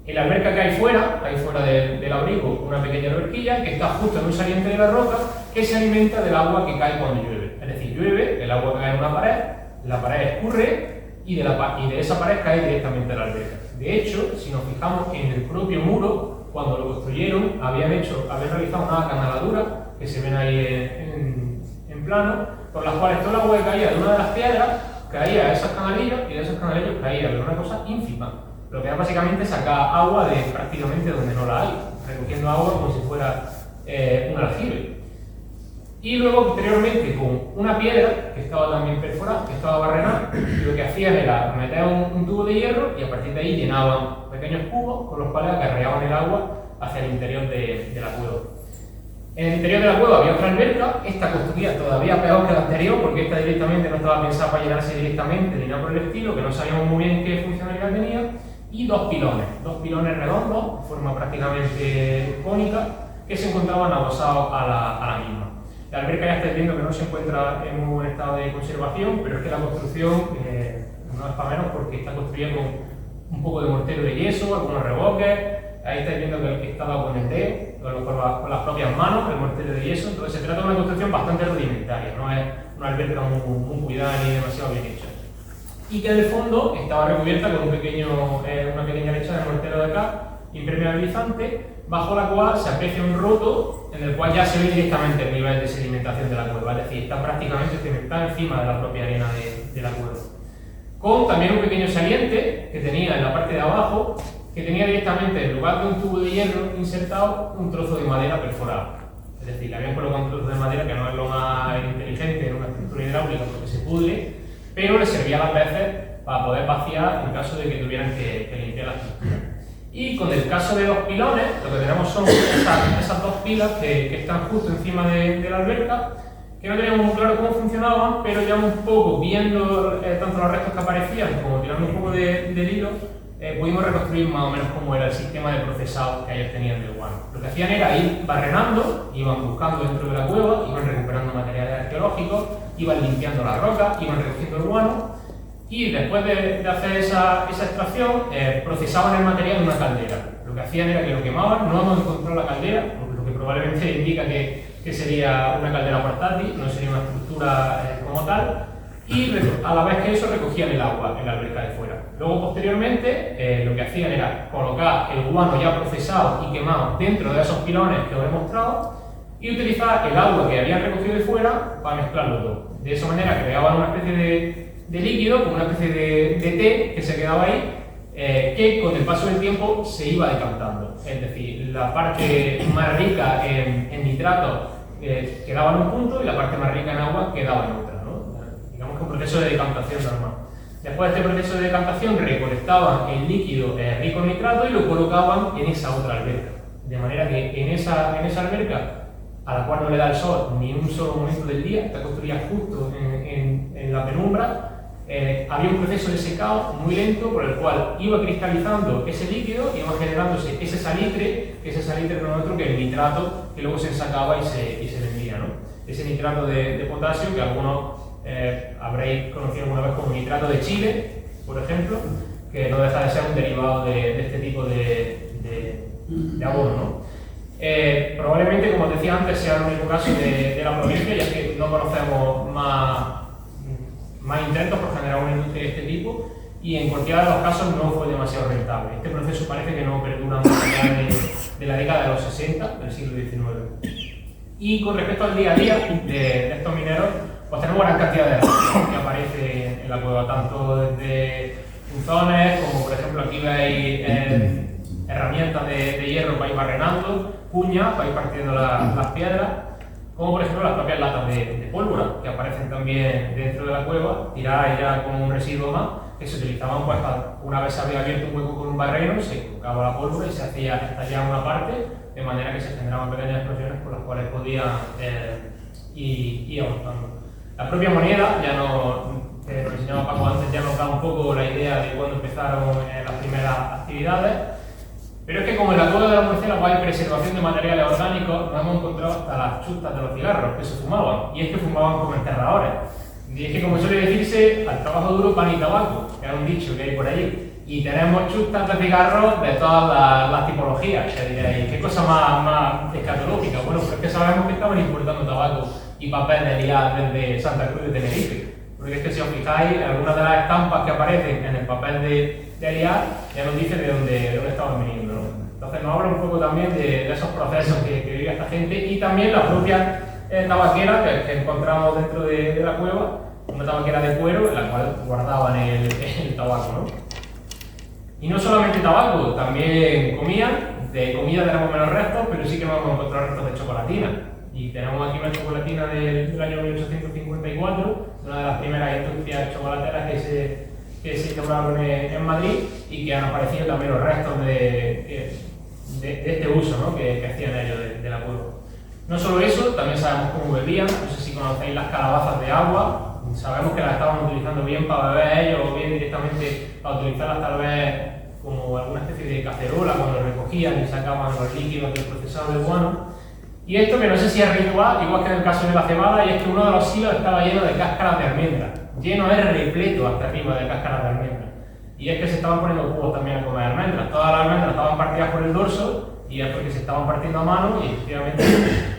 En la alberca que hay fuera del abrigo, una pequeña alberquilla que está justo en un saliente de la roca que se alimenta del agua que cae cuando llueve. Es decir, llueve, el agua cae en una pared, la pared escurre, y de esa pared cae directamente a la alberca. De hecho, si nos fijamos en el propio muro, cuando lo construyeron, habían realizado una canaladura, que se ven ahí en plano, por las cuales todo el agua que caía de una de las piedras caía a esas canalillas y de esos canalillos caía, pero una cosa ínfima. Lo que es básicamente sacar agua de prácticamente donde no la hay, recogiendo agua como si fuera un aljibe. Y luego, posteriormente, con una piedra que estaba también perforada, que estaba barrenada, lo que hacían era meter un tubo de hierro y a partir de ahí llenaban pequeños cubos con los cuales acarreaban el agua hacia el interior de la cueva. En el interior de la cueva había otra alberca, esta construida todavía peor que la anterior, porque esta directamente no estaba pensada para llenarse directamente ni nada por el estilo, que no sabíamos muy bien qué funcionalidad tenía, y dos pilones redondos, de forma prácticamente cónica, que se encontraban adosados a la misma. La alberca ya estáis viendo que no se encuentra en un buen estado de conservación, pero es que la construcción no es para menos porque está construida con un poco de mortero de yeso, algunos revoques. Ahí estáis viendo que está dado con el dedo, con las propias manos, el mortero de yeso. Entonces se trata de una construcción bastante rudimentaria, no es una alberca muy cuidada ni demasiado bien hecha. Y que en el fondo estaba recubierta con una pequeña lecha de mortero de acá, impermeabilizante, bajo la cual se aprecia un roto en el cual ya se ve directamente el nivel de sedimentación de la cueva, es decir, está prácticamente cimentada encima de la propia arena de la cueva. Con también un pequeño saliente que tenía en la parte de abajo, que tenía directamente, en lugar de un tubo de hierro insertado, un trozo de madera perforado. Es decir, le habían colocado un trozo de madera que no es lo más inteligente en una estructura hidráulica porque se pudre, pero le servía a las veces para poder vaciar en caso de que tuvieran que limpiar la estructura. Y con el caso de los pilones, lo que tenemos son esas dos pilas que están justo encima de la alberca, que no teníamos muy claro cómo funcionaban, pero ya un poco viendo tanto los restos que aparecían como tirando un poco del hilo, pudimos reconstruir más o menos cómo era el sistema de procesado que ellos tenían del guano. Lo que hacían era ir barrenando, iban buscando dentro de la cueva, iban recuperando materiales arqueológicos, iban limpiando las rocas, iban recogiendo el guano, y después de hacer esa extracción, procesaban el material en una caldera. Lo que hacían era que lo quemaban, no hemos encontrado la caldera, lo que probablemente indica que sería una caldera portátil, no sería una estructura como tal, y a la vez que eso recogían el agua en la alberca de fuera. Luego, posteriormente, lo que hacían era colocar el guano ya procesado y quemado dentro de esos pilones que os he mostrado y utilizar el agua que habían recogido de fuera para mezclarlo todo. De esa manera creaban una especie de líquido, como una especie de té que se quedaba ahí, que con el paso del tiempo se iba decantando. Es decir, la parte más rica en nitrato quedaba en un punto y la parte más rica en agua quedaba en otra, ¿no? Digamos que un proceso de decantación normal. Después de este proceso de decantación recolectaban el líquido rico en nitrato y lo colocaban en esa otra alberca. De manera que en esa alberca, a la cual no le da el sol ni en un solo momento del día, está construida justo en la penumbra, había un proceso de secado muy lento por el cual iba cristalizando ese líquido y iba generándose ese salitre, que ese salitre no es otro que el nitrato que luego se ensacaba y se vendía, ¿no? Ese nitrato de potasio que algunos habréis conocido alguna vez como nitrato de Chile, por ejemplo, que no deja de ser un derivado de este tipo de abono, ¿no? Probablemente, como os decía antes, sea el único caso de la provincia, ya que no conocemos más intentos por generar una industria de este tipo y en cualquiera de los casos no fue demasiado rentable. Este proceso parece que no perdura más allá de la década de los 60 del siglo XIX. Y con respecto al día a día de estos mineros, pues tenemos gran cantidad de herramientas que aparecen en la cueva, tanto desde punzones como por ejemplo aquí veis herramientas de hierro para ir barrenando, cuñas para ir partiendo las piedras, como por ejemplo las propias latas de pólvora que aparecen también dentro de la cueva, tiradas ya con un residuo más, que se utilizaban pues para, una vez se había abierto un hueco con un barreno, se colocaba la pólvora y se hacía estallar una parte, de manera que se generaban pequeñas explosiones por las cuales podían ir avanzando. La propia moneda, ya que nos enseñaba Paco antes, ya nos da un poco la idea de cuándo empezaron las primeras actividades. Pero es que como en la cueva de la Murciélago hay preservación de materiales orgánicos, nos hemos encontrado hasta las chustas de los cigarros que se fumaban, y es que fumaban como enterradores. Y es que, como suele decirse, al trabajo duro pan y tabaco, que es un dicho que hay por allí. Y tenemos chustas de cigarros de todas las tipologías, que diréis, ¿qué cosa más escatológica? Bueno, pues es que sabemos que estaban importando tabaco y papel de liar desde Santa Cruz de Tenerife. porque es que si os fijáis, algunas de las estampas que aparecen en el papel de Eliar ya nos dicen de dónde estaban viniendo, ¿no? Entonces nos habla un poco también de esos procesos que vive esta gente y también la propia tabaquera que encontramos dentro de la cueva, una tabaquera de cuero en la cual guardaban el tabaco, ¿no? Y no solamente tabaco, también comían. De comida tenemos menos restos, pero sí que vamos a encontrar restos de chocolatina. Y tenemos aquí una chocolatina del año 1854, una de las primeras industrias chocolateras que se instauraron en Madrid y que han aparecido también los restos de este uso, ¿no? que hacían ellos de la cueva. No solo eso, también sabemos cómo bebían. No sé si conocéis las calabazas de agua. Sabemos que las estaban utilizando bien para beber ellos o bien directamente para utilizarlas tal vez como alguna especie de cacerola cuando recogían y sacaban los líquidos del procesado del guano. Y esto que no sé si es ritual, igual que en el caso de la cebada, y es que uno de los silos estaba lleno de cáscaras de almendra, lleno de repleto hasta arriba de cáscaras de almendra. Y es que se estaban poniendo cubos también a comer almendras. Todas las almendras estaban partidas por el dorso y es porque se estaban partiendo a mano y efectivamente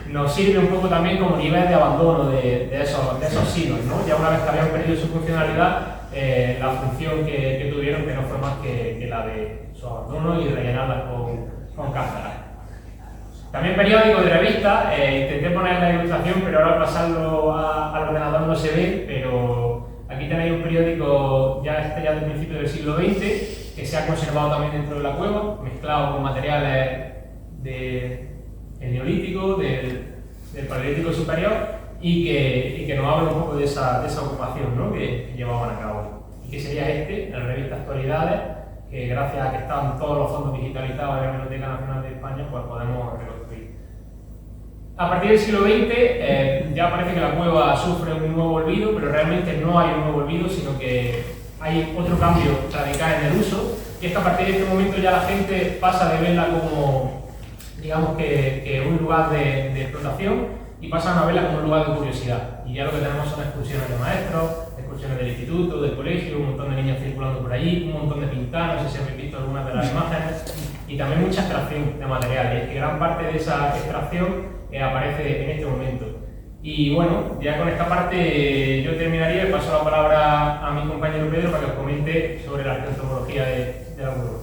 nos sirve un poco también como nivel de abandono de esos silos, ¿no? Ya una vez que habían perdido su funcionalidad, la función que tuvieron que no fue más que la de su abandono y rellenarlas con cáscaras. También periódicos de revistas, intenté poner la ilustración, pero ahora al pasarlo al ordenador no se ve, pero aquí tenéis un periódico ya del principio del siglo XX, que se ha conservado también dentro de la cueva, mezclado con materiales del Neolítico, del Paleolítico superior, y que nos habla un poco de esa ocupación, ¿no? que llevaban a cabo. Y que sería la revista Actualidades, que gracias a que están todos los fondos digitalizados de la Biblioteca Nacional de España, pues podemos reconstruir. A partir del siglo XX ya parece que la cueva sufre un nuevo olvido, pero realmente no hay un nuevo olvido, sino que hay otro cambio radical en el uso, y es que a partir de este momento ya la gente pasa de verla como, digamos que un lugar de explotación, y pasan a verla como un lugar de curiosidad. Y ya lo que tenemos son excursiones de maestros, excursiones del instituto, del colegio, un montón de niños circulando por allí, un montón de pintadas, no sé si habéis visto algunas de las imágenes, y también mucha extracción de material, y es que gran parte de esa extracción aparece en este momento. Y bueno, ya con esta parte yo terminaría y paso la palabra a mi compañero Pedro para que os comente sobre la arqueontología de la cueva.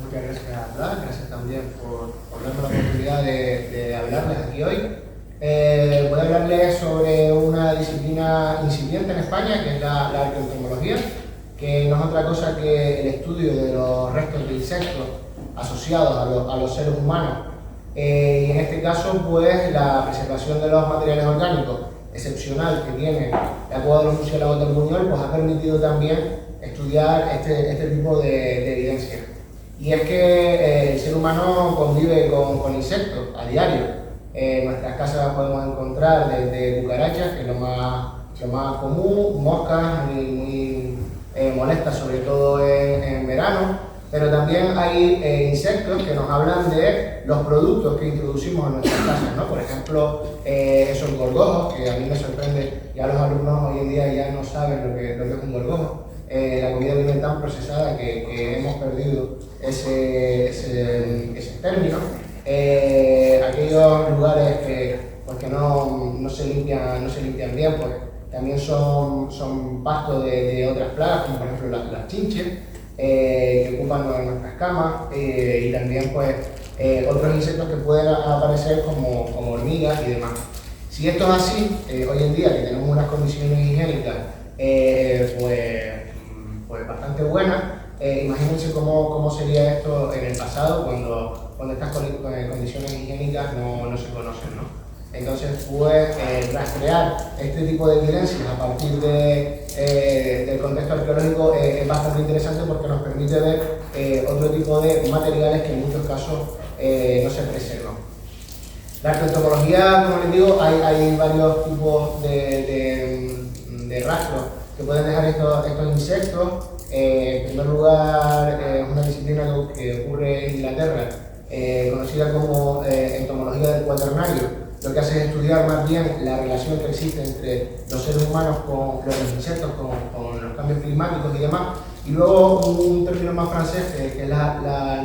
Muchas gracias, Blas. Gracias también por darme la oportunidad de hablarles aquí hoy. Voy a hablarles sobre una disciplina incipiente en España, que es la arqueoentomología, que no es otra cosa que el estudio de los restos de insectos asociados a los seres humanos. Y en este caso, pues, la preservación de los materiales orgánicos excepcional que tiene la cueva de los murciélagos del Buñol, pues ha permitido también estudiar este tipo de evidencia. Y es que el ser humano convive con insectos a diario. En nuestras casas podemos encontrar desde cucarachas, que es lo más común, moscas muy molestas, sobre todo en verano, pero también hay insectos que nos hablan de los productos que introducimos en nuestras casas, ¿no? Por ejemplo, esos gorgojos, que a mí me sorprende, ya los alumnos hoy en día ya no saben lo que es un gorgojo. La comida viene tan procesada que hemos perdido ese término. Aquellos lugares que no se limpian bien, pues también son pastos de otras plagas, como por ejemplo las chinches, que ocupan nuestras camas, y también pues otros insectos que pueden aparecer como hormigas y demás. Si esto es así, hoy en día que tenemos unas condiciones higiénicas pues bastante buenas, imagínense cómo sería esto en el pasado cuando estas condiciones higiénicas no se conocen, ¿no? Entonces, pues, rastrear este tipo de evidencias a partir del contexto arqueológico es bastante interesante porque nos permite ver otro tipo de materiales que en muchos casos no se preservan. La arqueoentomología, como les digo, hay varios tipos de rastros que pueden dejar estos insectos. En primer lugar, es una disciplina que ocurre en Inglaterra, conocida como entomología del cuaternario. Lo que hace es estudiar más bien la relación que existe entre los seres humanos con los insectos, con los cambios climáticos y demás. Y luego un término más francés, que es la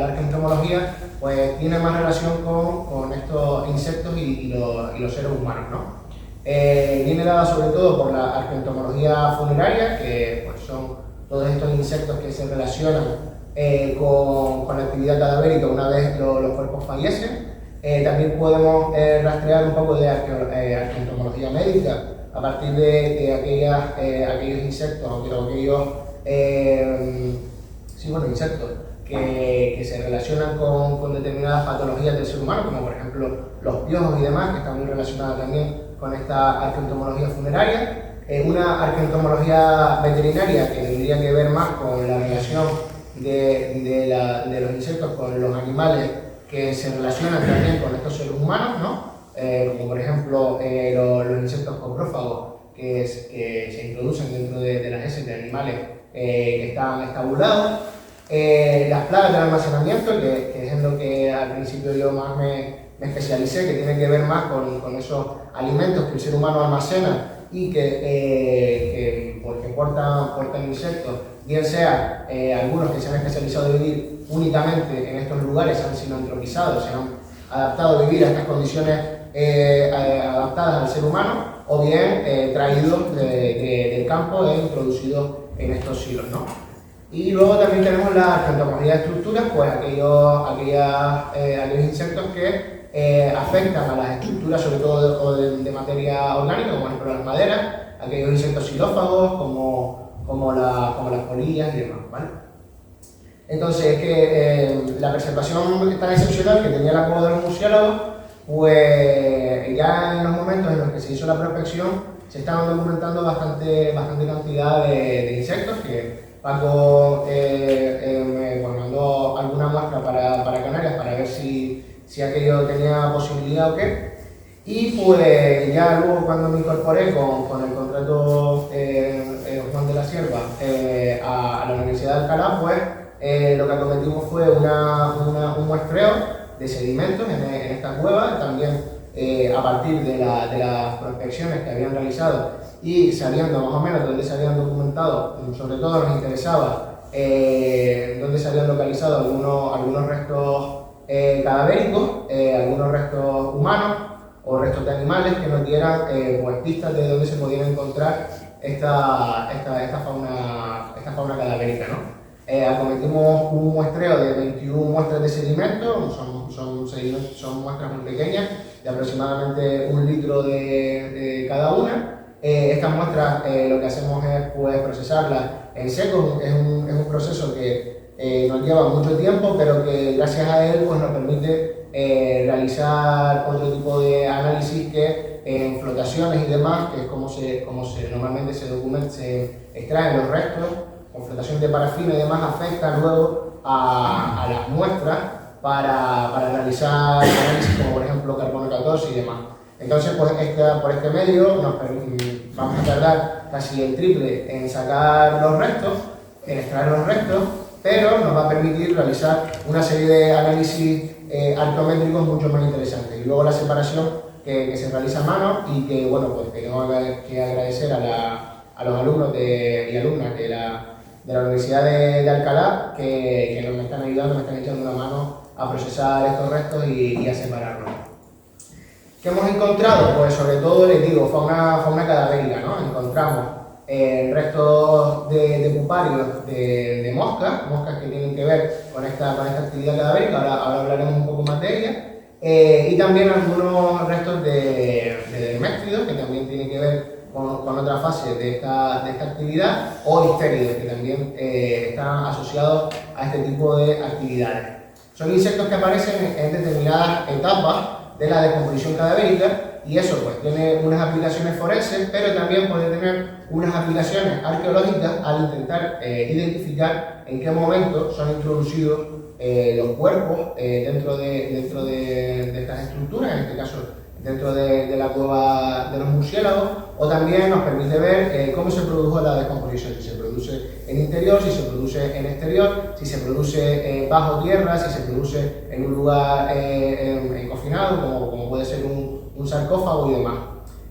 arqueoentomología, pues tiene más relación con estos insectos y los seres humanos, ¿no? Viene dada sobre todo por la arqueoentomología funeraria, que pues, son todos estos insectos que se relacionan con la actividad cadavérica una vez los cuerpos fallecen. También podemos rastrear un poco de arqueoentomología médica a partir de aquellos insectos o de aquellos insectos que se relacionan con determinadas patologías del ser humano, como por ejemplo los piojos y demás, que están muy relacionados también con esta arqueoentomología funeraria. Una arqueoentomología veterinaria que tendría que ver más con la relación de los insectos con los animales que se relacionan también con estos seres humanos, ¿no? Como por ejemplo los insectos coprófagos que se introducen dentro de las heces de animales que están estabulados. Las plagas del almacenamiento, que es en lo que al principio yo más me especialicé, que tiene que ver más con esos alimentos que el ser humano almacena y que portan insectos, bien sea algunos que se han especializado en vivir únicamente en estos lugares, han sido antropizados, se han adaptado a vivir a estas condiciones adaptadas al ser humano, o bien traídos del campo e introducidos en estos silos, ¿no? Y luego también tenemos la arqueoentomología de estructuras, pues aquellos insectos que afectan a las estructuras, sobre todo de materia orgánica, como por ejemplo las maderas, aquellos insectos xilófagos como las polillas y demás, ¿vale? Entonces, la preservación tan excepcional que tenía la cueva de los murciélagos, pues ya en los momentos en los que se hizo la prospección se estaban documentando bastante cantidad de insectos, que Paco me mandó alguna muestra para Canarias para ver si aquello tenía posibilidad o qué. Y pues ya luego cuando me incorporé con el contrato Juan de la Cierva a la Universidad de Alcalá, pues lo que acometimos fue un muestreo de sedimentos en esta cueva, también a partir de las prospecciones que habían realizado y sabiendo más o menos dónde se habían documentado, sobre todo nos interesaba dónde se habían localizado algunos restos cadavéricos, algunos restos humanos o restos de animales que nos dieran pues, pistas de dónde se podían encontrar esta fauna cadavérica, ¿no? Acometimos un muestreo de 21 muestras de sedimento, son muestras muy pequeñas, de aproximadamente 1 litro de cada una. Estas muestras lo que hacemos es pues, procesarlas en seco, es un proceso que nos lleva mucho tiempo, pero que gracias a él pues, nos permite realizar otro tipo de análisis que en flotaciones y demás, que es como normalmente se extraen los restos, con flotación de parafina y demás, afecta luego a las muestras para realizar análisis como por ejemplo carbono 14 y demás. Entonces, pues por este medio vamos a tardar casi el triple en sacar los restos, en extraer los restos, pero nos va a permitir realizar una serie de análisis arqueométricos mucho más interesantes. Y luego la separación que se realiza a mano y que, bueno, pues que tengo que agradecer a los alumnos y alumnas de la Universidad de Alcalá que me están ayudando, me están echando una mano a procesar estos restos y a separarlos. ¿Qué hemos encontrado? Pues sobre todo, les digo, fauna cadavérica, ¿no? Encontramos restos de puparios de moscas que tienen que ver con esta actividad cadavérica, ahora hablaremos un poco más de ella, y también algunos restos de derméstidos que también tienen que ver con otra fase de esta actividad, o histéridos que también están asociados a este tipo de actividades. Son insectos que aparecen en determinadas etapas de la descomposición cadavérica y eso pues tiene unas aplicaciones forenses, pero también puede tener unas aplicaciones arqueológicas al intentar identificar en qué momento son introducidos los cuerpos dentro de estas estructuras, en este caso dentro de la cueva de los murciélagos, o también nos permite ver cómo se produjo la descomposición, si se produce en interior, si se produce en exterior, si se produce bajo tierra, si se produce en un lugar confinado, como puede ser un sarcófago y demás.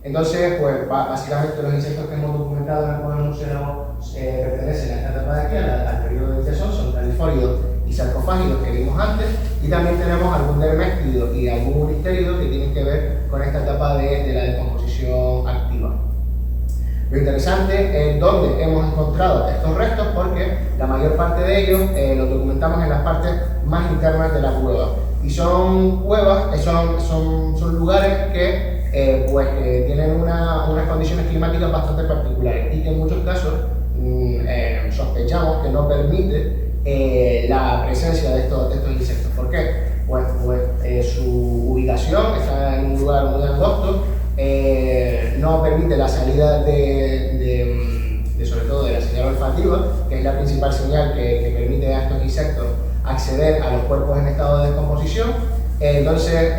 Entonces, pues básicamente los insectos que hemos documentado en la cueva de los murciélagos pertenecen a esta etapa de aquí, al periodo del tesón, son califóridos y sarcofágidos que vimos antes, y también tenemos algún derméstido y algún unisterido que tienen que ver con esta etapa de la descomposición activa. Lo interesante es dónde hemos encontrado estos restos, porque la mayor parte de ellos los documentamos en las partes más internas de la cueva. Y son cuevas, son lugares que tienen unas condiciones climáticas bastante particulares y que en muchos casos sospechamos que no permite la presencia de estos insectos. ¿Por qué? Pues su ubicación está en un lugar muy angosto, no permite la salida sobre todo de la señal olfativa, que es la principal señal que permite a estos insectos acceder a los cuerpos en estado de descomposición. Entonces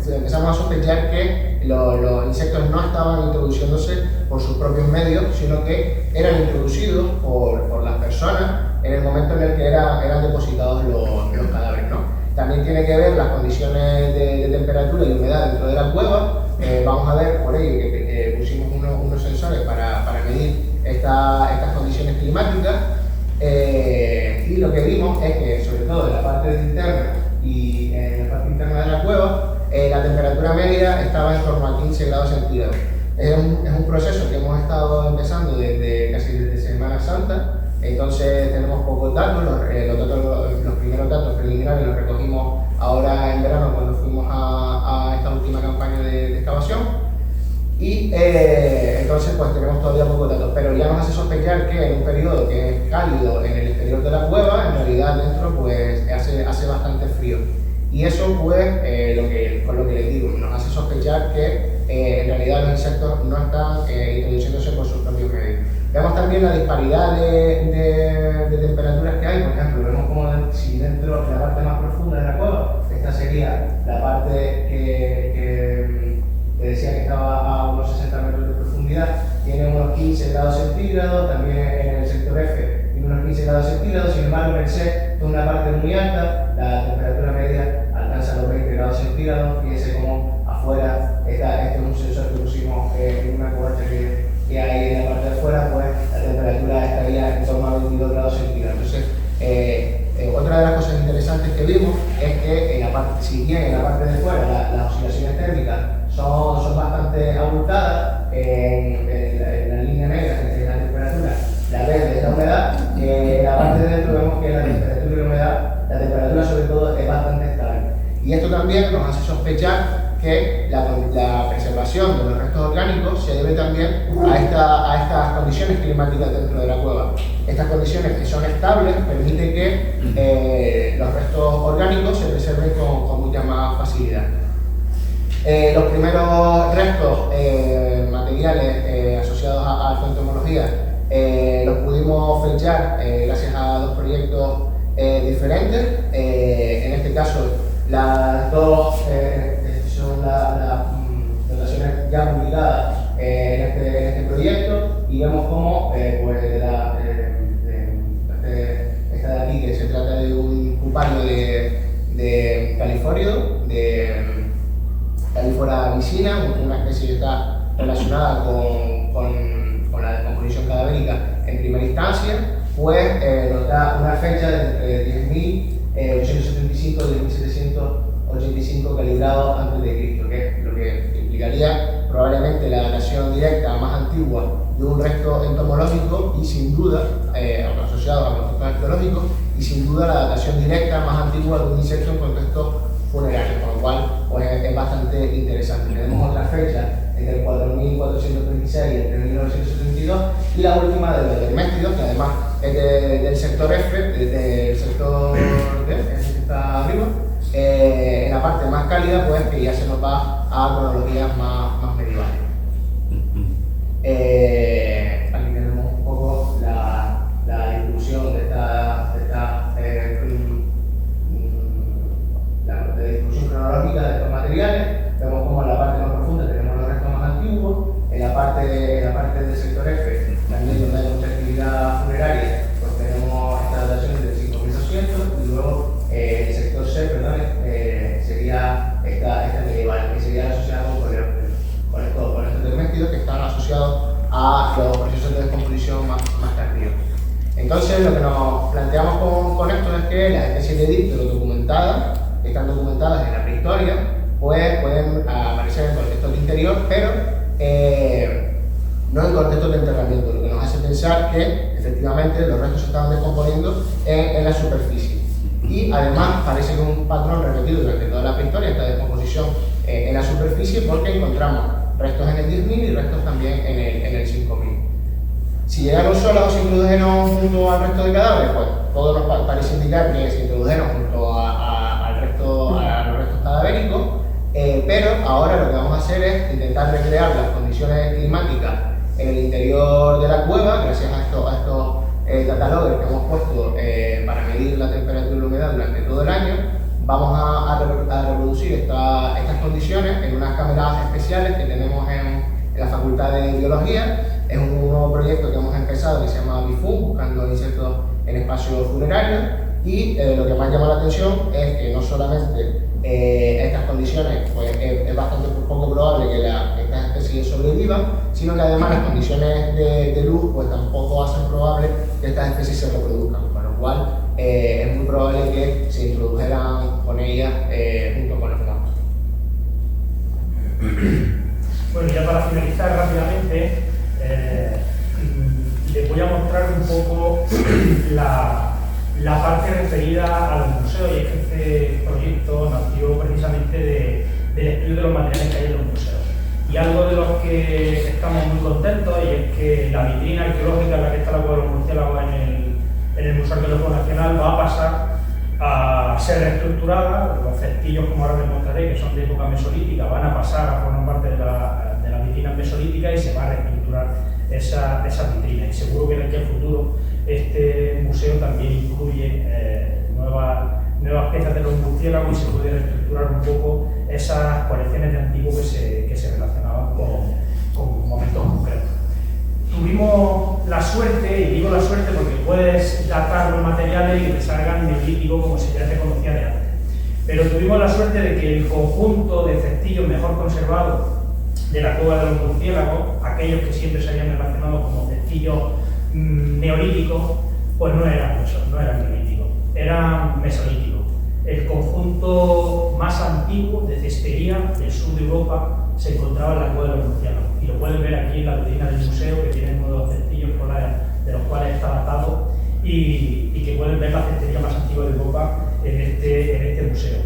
empezamos a sospechar que los insectos no estaban introduciéndose por sus propios medios, sino que eran introducidos por las personas en el momento en el que eran depositados los cadáveres, ¿no? También tiene que ver las condiciones de temperatura y humedad dentro de la cueva. Vamos a ver por ello que pusimos unos sensores para medir estas condiciones climáticas, y lo que vimos es que, sobre todo en la parte interna y en la parte interna de la cueva, la temperatura media estaba en torno a 15 grados centígrados. Es un proceso que hemos estado empezando casi desde Semana Santa. Entonces tenemos pocos datos, los primeros datos preliminares los recogimos ahora en verano cuando fuimos a esta última campaña de excavación, y entonces pues tenemos todavía pocos datos, pero ya nos hace sospechar que en un periodo que es cálido en el exterior de la cueva, en realidad dentro pues hace bastante frío, y eso pues con lo que les digo, nos hace sospechar que en realidad los insectos no están introduciéndose por sus propios medios. Vemos también la disparidad de temperaturas que hay. Por ejemplo, vemos como si dentro de la parte más profunda de la cueva, esta sería la parte que decía que estaba a unos 60 metros de profundidad, tiene unos 15 grados centígrados, también en el sector F tiene unos 15 grados centígrados, sin embargo en el C es una parte muy alta, la temperatura media alcanza los 20 grados centígrados. Fíjense como afuera, este es un sensor que pusimos en una covacha que hay en la parte de afuera, pues la temperatura estaría en torno a 22 grados centígrados. Entonces, otra de las cosas interesantes que vimos es que si bien en la parte de fuera las oscilaciones térmicas son bastante abultadas, en la línea negra que es la temperatura, la verde es la humedad, en la parte de dentro vemos que la temperatura y la humedad, la temperatura sobre todo es bastante estable. Y esto también nos hace sospechar que la preservación de los restos orgánicos se debe también a estas condiciones climáticas dentro de la cueva. Estas condiciones, que son estables, permiten que los restos orgánicos se preserven con mucha más facilidad. Los primeros restos materiales asociados a altoentomología los pudimos fechar gracias a dos proyectos diferentes. En este caso, las dos son las dotaciones ya publicadas en este proyecto, y vemos cómo pues esta de aquí, que se trata de un pupario de califórido, de Califora vicina, una especie que está relacionada con la descomposición cadavérica en primera instancia, pues nos da una fecha de entre 10.875 y 10.785 calibrados antes de Cristo, que es lo que implicaría probablemente la datación directa más antigua de un resto entomológico, y sin duda, asociado a los restos arqueológicos, y sin duda la datación directa más antigua de un insecto en contexto funerario, con lo cual pues, es bastante interesante. Tenemos otra fecha entre el 4.436 y el 1972, y la última de los derméstidos, que además es del sector F, del sector D, que está arriba, en la parte más cálida, pues que ya se nos va a cronologías más medievales. Aquí tenemos un poco la distribución de la distribución cronológica de estos materiales. Vemos como en la parte más profunda tenemos los restos más antiguos, en la parte del sector F, también donde hay mucha actividad funeraria, pues tenemos esta datación del 5.200, y luego el sector C, sería esta medieval, que sería asociada con estos derméstidos que están asociados a los procesos de descomposición más tardíos. Entonces, lo que nos planteamos con esto es que las especies de dípteros documentadas, que están documentadas en la prehistoria, pues pueden aparecer en exterior, pero no en contextos de enterramiento, lo que nos hace pensar que efectivamente los restos se estaban descomponiendo en la superficie. Y además parece que un patrón repetido durante toda la prehistoria, esta descomposición en la superficie, porque encontramos restos en el 10.000 y restos también en el 5.000. Si llegaron solos o se introdujeron junto al resto de cadáveres, pues todo nos parece indicar que se introdujeron junto a los restos cadavéricos, pero ahora lo que vamos a hacer es intentar recrear las condiciones climáticas en el interior de la cueva, gracias a estos data loggers que hemos puesto para medir la temperatura y la humedad durante todo el año. Vamos a reproducir estas condiciones en unas cámaras especiales que tenemos en la Facultad de Biología. Es un nuevo proyecto que hemos empezado que se llama BIFUM, buscando insectos en espacios funerarios, y lo que más llama la atención es que no solamente estas condiciones, pues es bastante poco probable que estas especies sobrevivan, sino que además las condiciones de luz pues tampoco hacen probable que estas especies se reproduzcan, con lo cual es muy probable que se introdujeran con ellas junto con los humanos. Bueno, ya para finalizar rápidamente, les voy a mostrar un poco la parte referida a los museos, y es que este proyecto nació precisamente del estudio de los materiales que hay en los museos. Y algo de los que estamos muy contentos y es que la vitrina arqueológica en la que está la cueva de los murciélagos en el Museo Arqueológico Nacional va a pasar a ser reestructurada. Los cestillos, como ahora les mostraré, que son de época mesolítica, van a pasar a formar parte de la vitrina mesolítica y se va a reestructurar esa vitrina. Y seguro que de aquí al futuro este museo también incluye nuevas piezas de los murciélagos y se puede reestructurar un poco esas colecciones de antiguo que se relacionaban con momentos concretos. Tuvimos la suerte, y digo la suerte porque puedes datar los materiales y que te salgan neolíticos como si ya se conocía de antes, pero tuvimos la suerte de que el conjunto de cestillos mejor conservados de la cueva de los murciélagos, aquellos que siempre se habían relacionado como cestillos neolíticos, pues no eran neolíticos, eran mesolíticos. El conjunto más antiguo de cestería del sur de Europa se encontraba en la cueva de los murciélagos, y lo pueden ver aquí en la vitrina del museo, que tiene uno de los cestillos de los cuales está datado, y que pueden ver la cestería más antigua de Europa en este museo.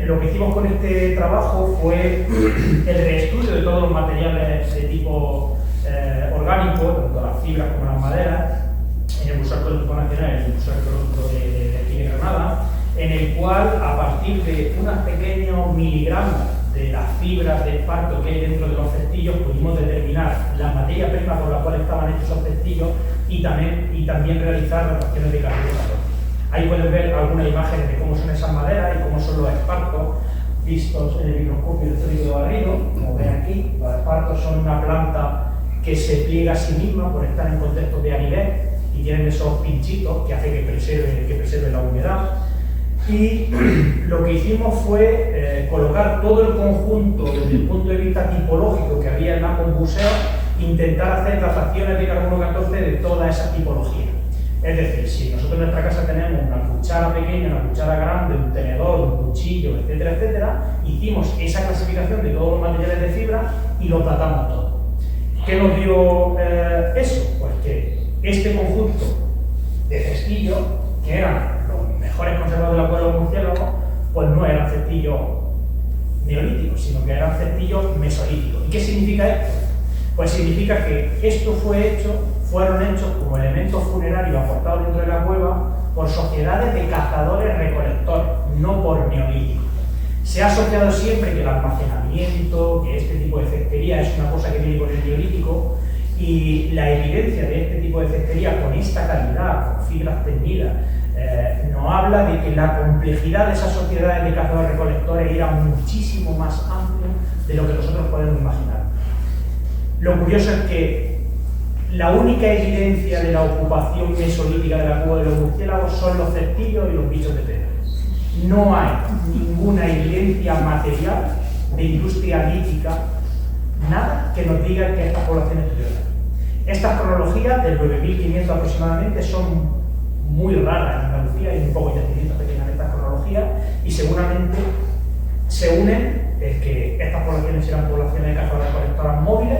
Lo que hicimos con este trabajo fue el reestudio de todos los materiales de tipo orgánico, tanto las fibras como las maderas, en el Museo Arqueológico Nacional, en el Museo Arqueológico de aquí de Granada, en el cual, a partir de unos pequeños miligramos de las fibras de esparto que hay dentro de los cestillos, pudimos determinar la materia prima por la cual estaban hechos esos cestillos y también realizar relaciones de carbono. Ahí pueden ver algunas imágenes de cómo son esas maderas y cómo son los espartos vistos en el microscopio electrónico de barrido. Como ven aquí, los espartos son una planta que se pliega a sí misma por estar en contextos de aridez y tienen esos pinchitos que hacen que preserve la humedad. Y lo que hicimos fue colocar todo el conjunto desde el punto de vista tipológico que había en ambos museos, intentar hacer dataciones de carbono 14 de toda esa tipología. Es decir, si nosotros en nuestra casa tenemos una cuchara pequeña, una cuchara grande, un tenedor, un cuchillo, etcétera, etcétera, hicimos esa clasificación de todos los materiales de fibra y los datamos todos. ¿Qué nos dio eso? Pues que este conjunto de cestillos, que eran los mejores conservados de la cueva de los murciélagos, pues no eran cestillos neolíticos, sino que eran cestillos mesolíticos. ¿Y qué significa esto? Pues significa que esto fueron hechos como elementos funerarios aportados dentro de la cueva por sociedades de cazadores-recolectores, no por neolíticos. Se ha asociado siempre que el almacenamiento, que este tipo de cestería es una cosa que viene con el neolítico, y la evidencia de este tipo de cestería con esta calidad, con fibras teñidas, nos habla de que la complejidad de esas sociedades de cazadores-recolectores era muchísimo más amplia de lo que nosotros podemos imaginar. Lo curioso es que la única evidencia de la ocupación mesolítica de la cueva de los murciélagos son los cestillos y los bichos de piedra. No hay ninguna evidencia material de industria lítica, nada que nos diga que estas poblaciones tuvieron. Estas cronologías, del 9500 aproximadamente, son muy raras en Andalucía, hay un poco de yacimientos que tengan estas cronologías, y seguramente se unen es que estas poblaciones eran poblaciones de cazadores-recolectoras móviles,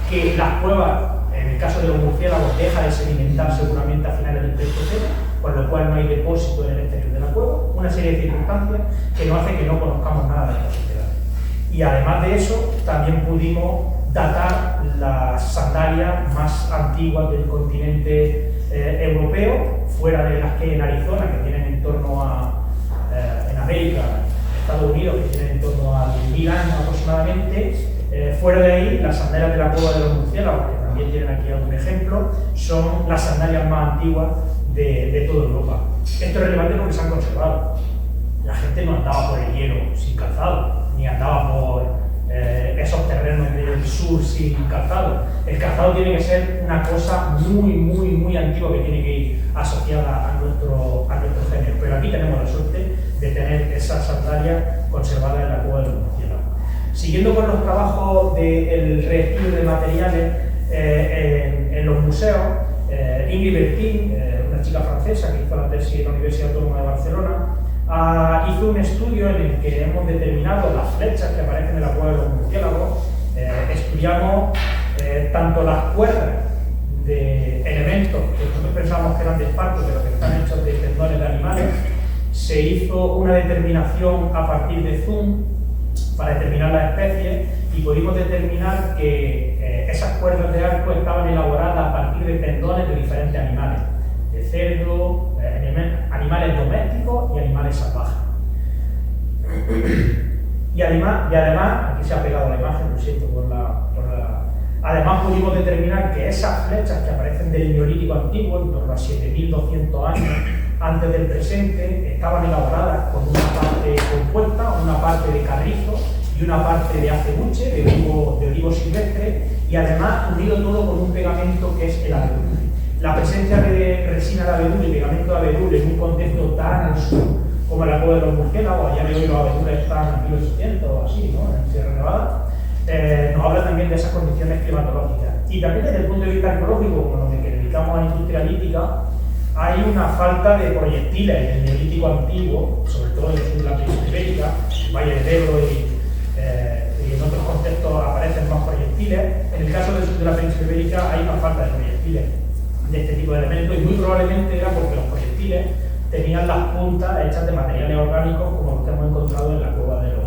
que las cuevas, en el caso de los murciélagos, deja de sedimentar seguramente a finales del Pleistoceno, por lo cual no hay depósito en el exterior de la cueva, una serie de circunstancias que nos hacen que no conozcamos nada de esta sociedad. Y además de eso, también pudimos datar las sandalias más antiguas del continente europeo, fuera de las que hay en Arizona, que tienen en torno a, en América, Estados Unidos, que tienen en torno a 1000 años aproximadamente. Fuera de ahí, las sandalias de la cueva de los murciélagos, que también tienen aquí algún ejemplo, son las sandalias más antiguas de toda Europa. Esto es relevante porque se han conservado. La gente no andaba por el hielo sin calzado, ni andaba por esos terrenos del sur sin calzado. El calzado tiene que ser una cosa muy antigua que tiene que ir asociada a nuestro género. Pero aquí tenemos la suerte de tener esas sandalias conservadas en la cueva de los murciélagos. Siguiendo con los trabajos del reestudio de materiales en los museos, Ingrid Bertin, una chica francesa que hizo la tesis en la Universidad Autónoma de Barcelona, hizo un estudio en el que hemos determinado las flechas que aparecen en la cueva de los murciélagos. Estudiamos tanto las cuerdas de elementos que nosotros pensábamos que eran de esparto, pero que están hechos de tendones de animales. Se hizo una determinación a partir de zoom para determinar las especies y pudimos determinar que esas cuerdas de arco estaban elaboradas a partir de tendones de diferentes animales, de cerdo, animales domésticos y animales salvajes. Y además, aquí se ha pegado la imagen, lo siento además pudimos determinar que esas flechas que aparecen del Neolítico antiguo, en torno a 7200 años antes del presente, estaban elaboradas con una parte compuesta, una parte de carrizo y una parte de acebuche, de olivo silvestre, y además unido todo con un pegamento que es el abedul. La presencia de resina de abedul y pegamento de abedul en un contexto tan al sur como la cueva de los murciélagos, allá de hoy los abedules están en 1800 o así, ¿no? En Sierra Nevada, nos habla también de esas condiciones climatológicas. Y también desde el punto de vista arqueológico, como los que dedicamos a la industria lítica, hay una falta de proyectiles en el Neolítico antiguo, sobre todo en el sur de la península ibérica, el Valle del Ebro y en otros contextos aparecen más proyectiles. En el caso del sur de la península ibérica hay una falta de proyectiles de este tipo de elementos, y muy probablemente era porque los proyectiles tenían las puntas hechas de materiales orgánicos como los que hemos encontrado en la cueva de los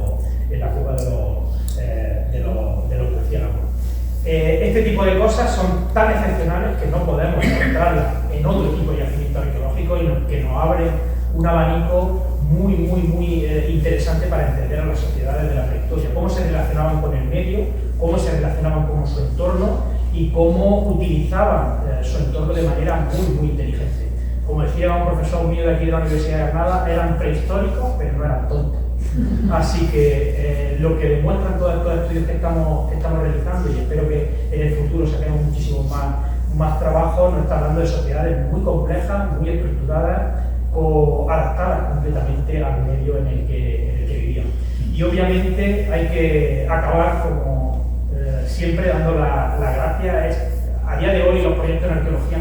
murciélagos. Este tipo de cosas son tan excepcionales que no podemos encontrarlas en otro tipo de yacimiento arqueológico y que nos abre un abanico muy interesante para entender a las sociedades de la prehistoria, cómo se relacionaban con el medio, cómo se relacionaban con su entorno y cómo utilizaban su entorno de manera muy inteligente. Como decía un profesor mío de aquí de la Universidad de Granada, eran prehistóricos, pero no eran tontos. Así que lo que demuestran todos estos estudios que estamos realizando, y espero que en el futuro saquemos muchísimo más trabajo, nos está hablando de sociedades muy complejas, muy estructuradas, adaptadas completamente al medio en el que vivían. Y obviamente hay que acabar, como siempre, dando la gracia. A día de hoy los proyectos en arqueología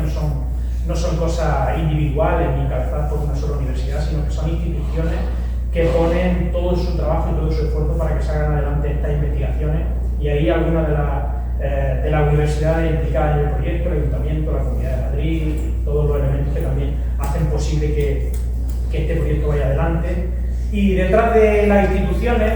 no son cosas individuales ni encabezadas por una sola universidad, sino que son instituciones que ponen todo su trabajo y todo su esfuerzo para que salgan adelante estas investigaciones, y ahí algunas de las universidades implicadas en el proyecto, el Ayuntamiento, la Comunidad de Madrid, todos los elementos que también hacen posible que este proyecto vaya adelante. Y detrás de las instituciones,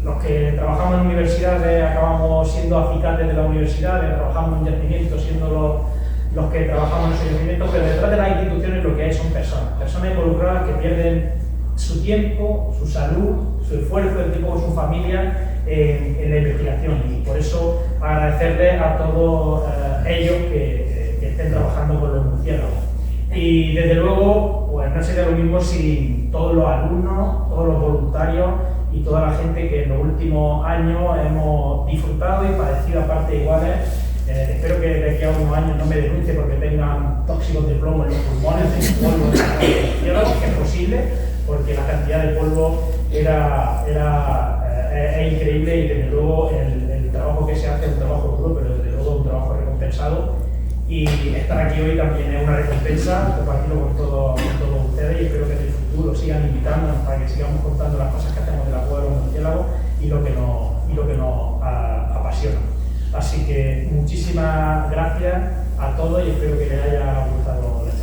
los que trabajamos en universidades acabamos siendo acicates de las universidades, trabajamos en yacimientos siendo los que trabajamos en esos yacimientos, pero detrás de las instituciones lo que hay son personas involucradas que pierden su tiempo, su salud, su esfuerzo, el tiempo con su familia en la investigación, y por eso agradecerles a todos ellos que estén trabajando con los murciélagos. Y desde luego, pues no sería lo mismo sin todos los alumnos, todos los voluntarios y toda la gente que en los últimos años hemos disfrutado y padecido a partes iguales. Espero que de aquí a unos años no me denuncie porque tengan tóxicos de plomo en los pulmones, en polvo, que es posible, porque la cantidad de polvo es increíble, y desde luego el trabajo que se hace es un trabajo duro, pero desde luego un trabajo recompensado. y estar aquí hoy también es una recompensa, compartirlo con todos ustedes y espero que en el futuro sigan invitándonos para que sigamos contando las cosas que hacemos de la cueva de los murciélagos y lo que nos apasiona. Así que muchísimas gracias a todos y espero que les haya gustado la charla.